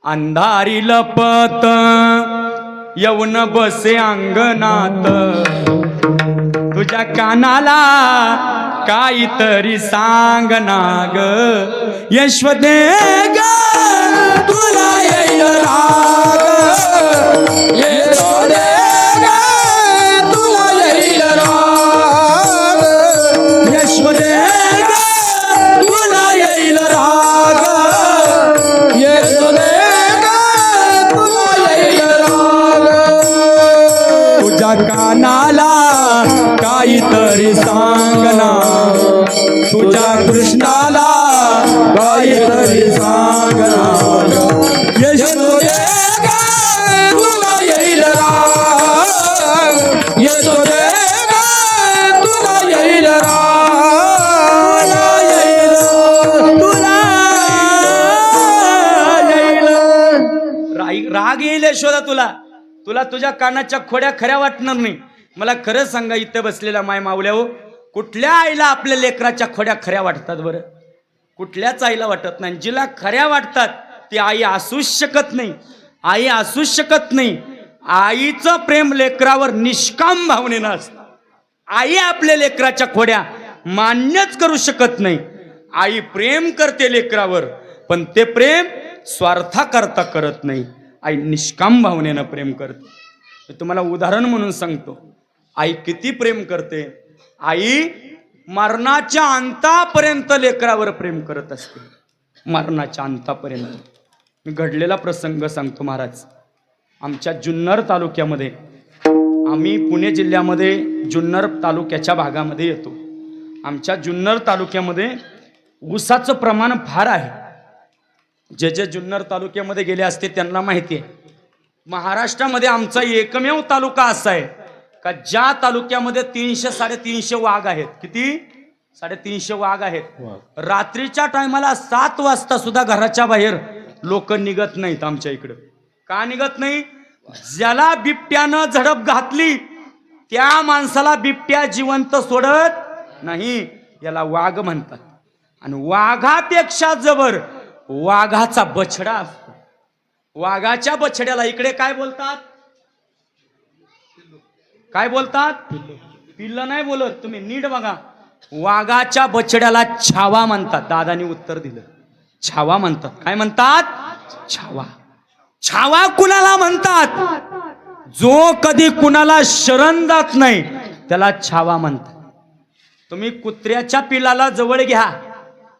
अंधारी लपत येऊन बसे अंगणात, तुझ्या कानाला काहीतरी सांग ना ग यशोदे ग, तुला येईल राग, यशोदे ग, तुला येईल राग, यशोदे ग, तुला येईल राग, यशोदे ग, तुला येईल राग. तुझ्या कानाला काहीतरी सांग ना, तुझ्या कृष्णाला काहीतरी सांग ना यशोदे ग, तुला येईल राग, यशोदे ग, तुला येईल राग, तुला येईल राग येईल यशोदा तुला. तुला तुझ्या कानाच्या खोड्या खऱ्या वाटणार नाही. मला खरं सांगा, इथे बसलेल्या माय मावल्याहो, कुठल्या आईला आपल्या लेकराच्या खोड्या खऱ्या वाटतात बरं? कुठल्याच आईला वाटत नाही. जिला खऱ्या वाटतात ती आई असूच शकत नाही. आई असूच शकत नाही. आईचं प्रेम लेकरावर निष्काम भावनेनं असतं. आई आपल्या लेकराच्या खोड्या मान्यच करू शकत नाही. आई प्रेम करते लेकरावर, पण ते प्रेम स्वार्था करता करत नाही. आई निष्काम भावनेनं प्रेम करते. मी तुम्हाला उदाहरण म्हणून सांगतो, आई किती प्रेम करते. आई मरणाच्या अंतापर्यंत लेकरावर प्रेम करत असते. मरणाच्या अंतापर्यंत. मी घडलेला प्रसंग सांगतो महाराज. आमच्या जुन्नर तालुक्यामध्ये, आम्ही पुणे जिल्ह्यामध्ये जुन्नर तालुक्याच्या भागामध्ये येतो. आमच्या जुन्नर तालुक्यामध्ये ऊसाचं प्रमाण फार आहे. जे जे जुन्नर तालुक्यामध्ये गेले असते त्यांना माहिती आहे. महाराष्ट्रामध्ये आमचा एकमेव तालुका असा आहे का ज्या तालुक्यामध्ये 300-350 वाघ आहेत. किती? 350 वाघ आहेत. रात्रीच्या टायमाला 7 वाजता सुद्धा घराच्या बाहेर लोक निघत नाहीत आमच्या इकडं. का निघत नाही? ज्याला बिबट्यानं झडप घातली त्या माणसाला बिबट्या जिवंत सोडत नाही. याला वाघ म्हणतात. आणि वाघापेक्षा जबर वाघाचा बछडा असतो. वाघाच्या बछड्याला इकडे काय बोलतात? काय बोलतात? पिल्ल नाही बोलत. तुम्ही नीट बघा. वाघाच्या बछड्याला छावा म्हणतात. दादानी उत्तर दिलं. छावा म्हणतात. काय म्हणतात? छावा. छावा कुणाला म्हणतात? जो कधी कुणाला शरण जात नाही त्याला छावा म्हणतात. तुम्ही कुत्र्याच्या पिल्लाला जवळ घ्या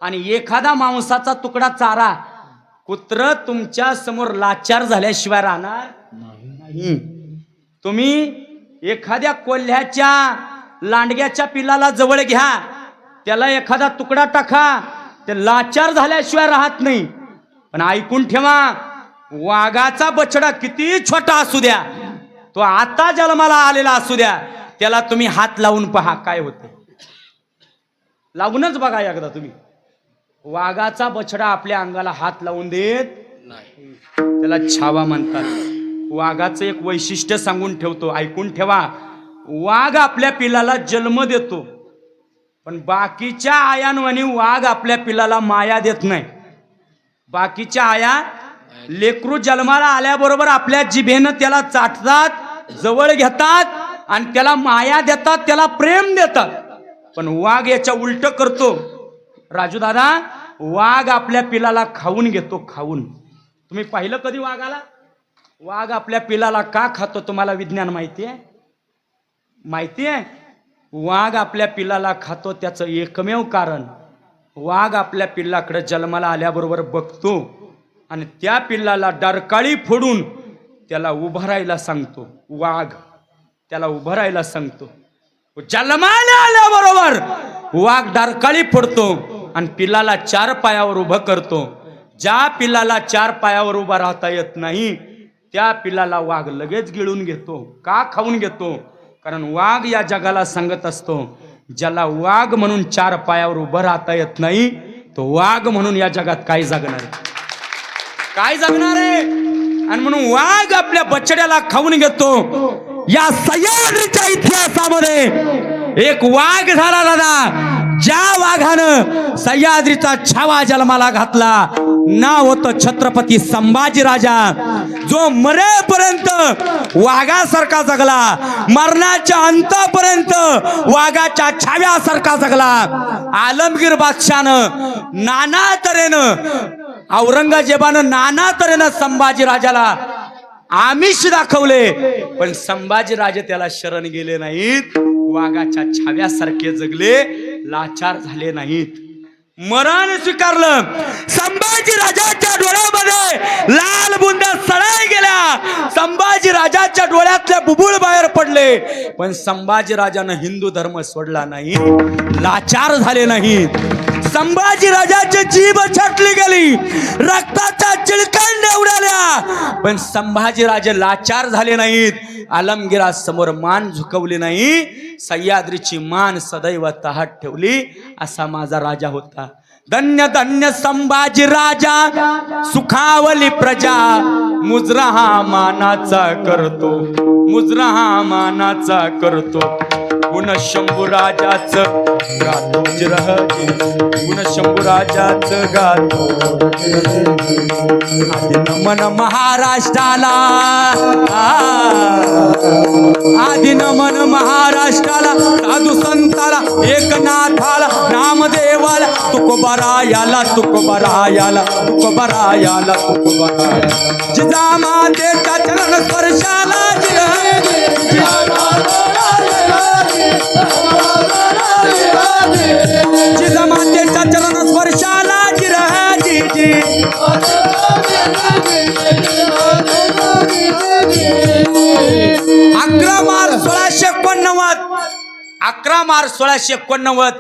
आणि एखादा मांसाचा तुकडा चारा, कुत्र तुमच्या समोर लाचार झाल्याशिवाय राहणार नाही. तुम्ही एखाद्या कोल्ह्याच्या लांडग्याच्या पिल्लाला जवळ घ्या, त्याला एखादा तुकडा टाका, ते लाचार झाल्याशिवाय राहत नाही. पण ऐकून ठेवा, वाघाचा बछडा किती छोटा असू द्या, तो आता जन्माला आलेला असू द्या, त्याला तुम्ही हात लावून पहा काय होते. लावूनच बघा एकदा तुम्ही. वाघाचा बछडा आपल्या अंगाला हात लावून देत नाही. त्याला छावा म्हणतात. वाघाचं एक वैशिष्ट्य सांगून ठेवतो, ऐकून ठेवा. वाघ आपल्या पिलाला जन्म देतो, पण बाकीच्या आयांवानी वाघ आपल्या पिलाला माया देत नाही. बाकीच्या आया लेकरू जन्माला आल्याबरोबर आपल्या जिभेनं त्याला चाटतात, जवळ घेतात आणि त्याला माया देतात, त्याला प्रेम देतात. पण वाघ याच्या उलट करतो. राजू दादा, वाघ आपल्या पिलाला खाऊन घेतो. खाऊन. तुम्ही पाहिलं कधी वाघाला? वाघ आपल्या पिलाला का खातो तुम्हाला विज्ञान माहिती आहे? माहिती आहे? वाघ आपल्या पिलाला खातो त्याचं एकमेव कारण, वाघ आपल्या पिल्लाकडे जन्माला आल्याबरोबर बघतो आणि त्या पिल्लाला डरकाळी फोडून त्याला उभं राहायला सांगतो. वाघ त्याला उभं राहायला सांगतो. जन्माला आल्याबरोबर वाघ डरकाळी फोडतो आणि पिल्लाला 4 पायावर उभं करतो. ज्या पिल्लाला 4 पायावर उभा राहता येत नाही त्या पिल्लाला वाघ लगेच गिळून घेतो. का खाऊन घेतो? कारण वाघ या जगाला सांगत असतो, ज्याला वाघ म्हणून 4 पायावर उभं राहता येत नाही तो वाघ म्हणून या जगात काय जगणार आहे? काय जगणार आहे? आणि म्हणून वाघ आपल्या बछड्याला खाऊन घेतो. या सह्याद्रीच्या इतिहासामध्ये एक वाघ झाला दादा, ज्या वाघानं सह्याद्रीचा छावा जन्माला घातला. नाव होतं छत्रपती संभाजी राजा, जो मरेपर्यंत वाघासारखा जगला, मरणाच्या अंतापर्यंत वाघाच्या छाव्यासारखा जगला. आलमगीर बादशाहनं नाना तऱ्हेनं, औरंगजेबानं नाना तऱ्हेनं संभाजी राजाला आमिष दाखवले, पण संभाजी राजे त्याला शरण गेले नाहीत. वाघाच्या छाव्यासारखे जगले, लाचार झाले नाहीत. मरण स्वीकारलं. संभाजी राजाच्या डोळ्यामध्ये लाल बुंदा सळाई गेल्या. संभाजी राजाच्या डोळ्यातले बुबुळ बाहेर पडले, पण संभाजी राजानं हिंदू धर्म सोडला नाही, लाचार झाले नाहीत. संभाजी राजाची जीभ छाटली गेली, रक्ताच्या चिळकांड्या उडाल्या, पण संभाजी राजे लाचार झाले नाहीत. आलमगीरासमोर मान झुकवली नाही, सह्याद्रीची मान सदैव तहात ठेवली. असा माझा राजा होता. धन्य धन्य संभाजी राजा सुखावली प्रजा मुजरा हा मानाचा करतो मुजरा हा मानाचा करतो गुण शंभू राजाच गातो जिरहजी गुण शंभू राजाच गातो आधी नमन महाराष्ट्राला आधी नमन महाराष्ट्राला साधू संताला एकनाथाला नामदेवाला तुकोबारायाला तुकोबारायाला तुकोबारायाला तुकोबारायाला जिजामातेच्या चरण स्पर्शाला जिजामातेच्या चरण स्पर्शाला जिरहाजी जी 11 मार्च 1689 11 मार्च 1689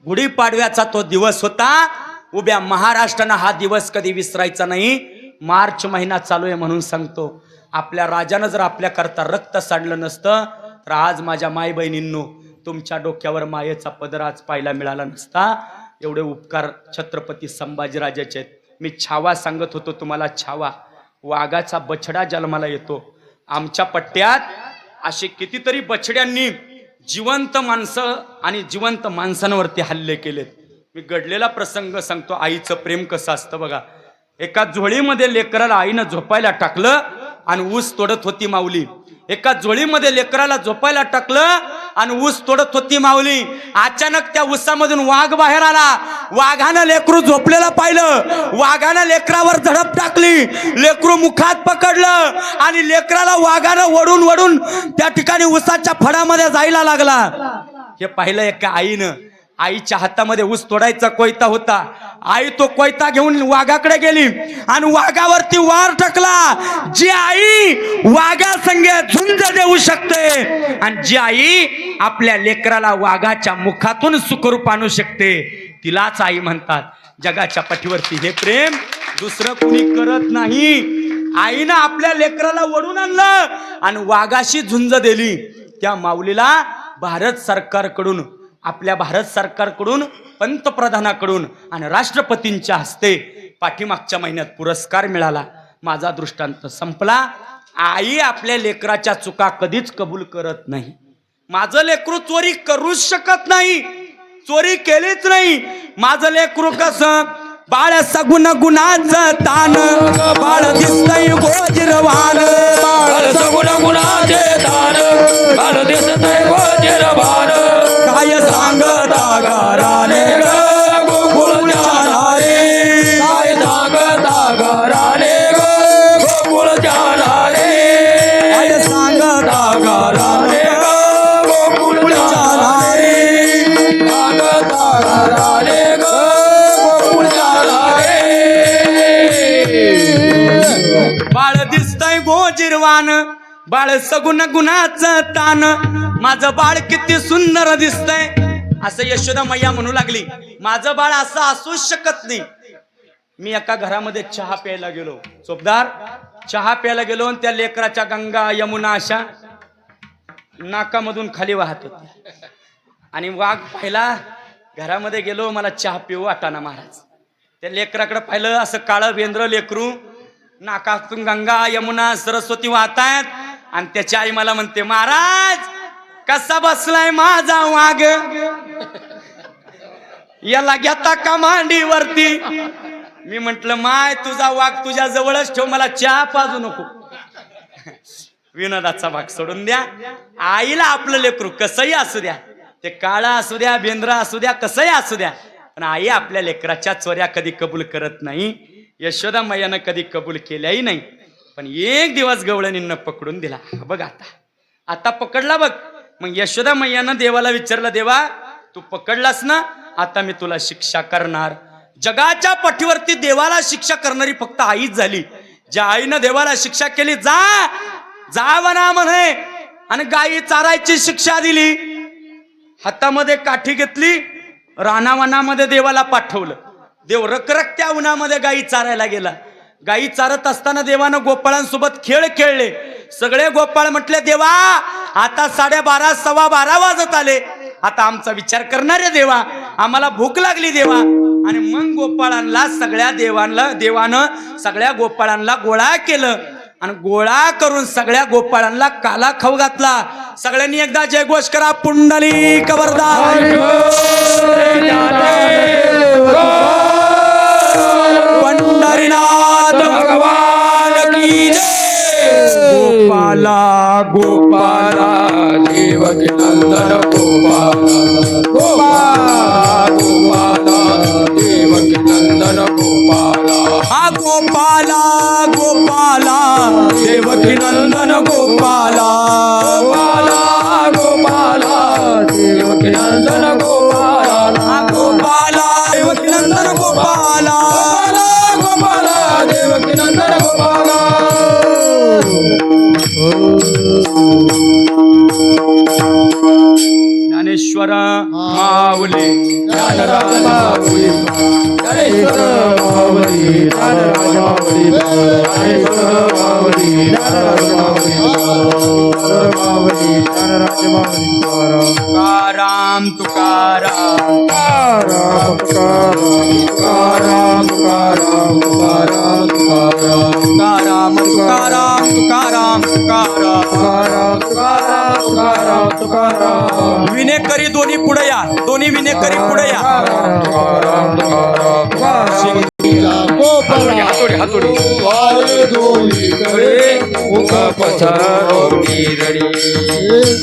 गुढीपाडव्याचा तो दिवस होता. उभ्या महाराष्ट्रानं हा दिवस कधी विसरायचा नाही. मार्च महिना चालू आहे म्हणून सांगतो. आपल्या राजानं जर आपल्या करता रक्त सांडलं नसतं तर आज माझ्या माई बहिणींनो तुमच्या डोक्यावर मायेचा पदर आज पाहायला मिळाला नसता. एवढे उपकार छत्रपती संभाजीराजाचे आहेत. मी छावा सांगत होतो तुम्हाला. छावा वाघाचा बछडा जन्माला येतो. आमच्या पट्ट्यात असे कितीतरी बछड्यांनी जिवंत माणसं आणि जिवंत माणसांवरती हल्ले केलेत. मी घडलेला प्रसंग सांगतो. आईचं प्रेम कसं असतं बघा. एका झोळीमध्ये लेकराला आईनं झोपायला टाकलं आणि ऊस तोडत होती माऊली. एका झोळीमध्ये लेकराला झोपायला टाकलं आणि ऊस तोडत होती माऊली. अचानक त्या ऊसामधून वाघ बाहेर आला. वाघानं लेकरू झोपलेलं पाहिलं. वाघानं लेकरावर झडप टाकली. लेकरू मुखात पकडलं आणि लेकराला वाघानं वडून वडून त्या ठिकाणी ऊसाच्या फडामध्ये जायला लागला. हे पाहिलं एका आईनं. आईच्या हातामध्ये ऊस तोडायचा कोयता होता. आई तो कोयता घेऊन वाघाकडे गेली आणि वाघावरती वार टाकला. जी आई वाघा संगे झुंज देऊ शकते आणि जी आई आपल्या लेकराला वाघाच्या मुखातून सुखरूप आणू शकते तिलाच आई म्हणतात. जगाच्या पाठीवरती हे प्रेम दुसरं कुणी करत नाही. आईनं आपल्या लेकराला वडून आणलं आणि वाघाशी झुंज दिली. त्या माऊलीला भारत सरकारकडून आपल्या भारत सरकारकडून पंतप्रधानाकडून आणि राष्ट्रपतींच्या हस्ते पाठीमागच्या महिन्यात पुरस्कार मिळाला. माझा दृष्टांत संपला. आई आपल्या लेकराच्या चुका कधीच कबूल करत नाही. माझं लेकरू चोरी करूच शकत नाही. चोरी केलीच नाही. माझं लेकरू कसं बाळ सगुण गुणाचं तान बाळ दिसतंय गोजिरवान बाळ सगुण गुणाचे तान बाळ दिसतंय गोजिरवान काय सांगता घराने ग गोकुळच्या रे काय सांगता घराने ग गोकुळच्या रे काय सांगता घराने ग गोकुळच्या रे सांगता घराने ग बाळ दिसतंय गोजिरवान बाळ सगुण गुणाचं तान माझं बाळ किती सुंदर दिसतंय असं यशोदा मैया म्हणू लागली. माझं बाळ असं असूच शकत नाही. मी एका घरामध्ये चहा प्यायला गेलो. चोपदार चहा प्यायला गेलो आणि त्या लेकराच्या गंगा यमुना अशा नाकामधून खाली वाहत होती आणि वाघ पाहिला. घरामध्ये गेलो. मला चहा पिऊ वाटाना महाराज. त्या लेकराकडे पाहिलं. असं काळं बेंद्र लेकरू. नाकातून गंगा यमुना सरस्वती वाहतायत आणि त्याची आई मला म्हणते महाराज कसा बसलाय माझा वाघ याला घेता का मांडीवरती. मी म्हंटल माय तुझा वाघ तुझ्या जवळच ठेव मला चहा पाजू नको. विनोदाचा भाग सोडून द्या. आईला आपलं लेकरू कसंही असू द्या. ते काळा असू द्या बेंद्रा असू द्या कसंही असू द्या पण आई आपल्या लेकराच्या चोऱ्या कधी कबूल करत नाही. यशोदा मैयानं कधी कबूल केल्याही नाही. पण एक दिवस गवळणींना पकडून दिला. बघ आता पकडला बघ. मग यशोदा मैयानं देवाला विचारलं देवा तू पकडलास ना आता मी तुला शिक्षा करणार. जगाच्या पाठीवरती देवाला शिक्षा करणारी फक्त आईच झाली. ज्या आईनं देवाला शिक्षा केली जा वना म्हणे आणि गायी चारायची शिक्षा दिली. हातामध्ये काठी घेतली रानावनामध्ये देवाला पाठवलं. देव रखरखत्या उन्हामध्ये गायी चारायला गेला. गायी चारत असताना देवानं गोपाळांसोबत खेळ खेळले. सगळे गोपाळ म्हटले देवा आता 12:30 12:15 वाजत आले. आता आमचा विचार करणारे देवा आम्हाला भूक लागली देवा आणि मग गोपाळांना सगळ्या देवानं सगळ्या गोपाळांना गोळा केलं आणि गोळा करून सगळ्या गोपाळांना काला खाऊ घातला. सगळ्यांनी एकदा जयघोष करा. पुंडलिक वरदान पंढरीनाथ भगवान की जय. गोपाला गोपाला देवकी नंदन गोपाला गोपाला देवकी नंदन गोपाला. हा गोपाला गोपाला देवकी नंदन गोपाला गोपाला देवकी नंदन गोपाला. हा गोपाला देवकी नंदन गोपाला गोपाला देवकी नंदन गोपाला. ज्ञानेश्वर माऊली ज्ञानराज माऊली ज्ञानेश्वर माऊली ज्ञानराज माऊली ज्ञानेश्वर माऊली ज्ञानराज माऊली ज्ञानराज माऊली. तुकाराम तुकाराम तुकाराम तुकाराम तुकाराम तुकाराम तुकाराम तुकाराम तुकाराम तुकाराम तुकाराम तुकाराम. विनेकरी दोन्ही पुढे या. दोन्ही विनेकरी पुढे या.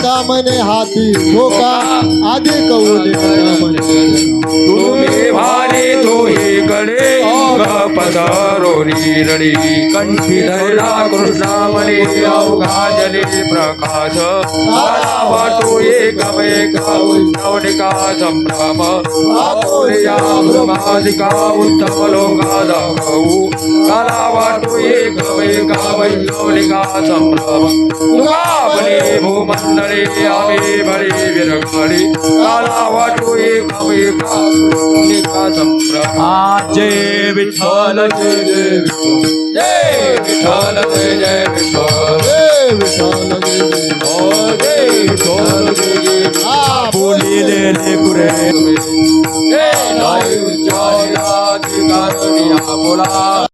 कामने हाती धोका आधी कवले तुम्ही भाले दोहे गडे पधारोरी रडी. कंठी धरला कृष्णामणी अवघा जले प्रकाश. वाटो एक नवनिका संभ्रम. ब्रह्मादिका उत्तम लोका दाखवू. काला वाटो एक नवनिका संभ्रम. तुकाबले भूमंडळे आवे बळे विरघडी. काला वाटो एक नवनिका संभ्रम. जय विठ्ठल जय जय विठ्ठल जय जय विठ्ठल जय विठ्ठल जय विठ्ठल जय जय. बोलिले लेकुरे बोला.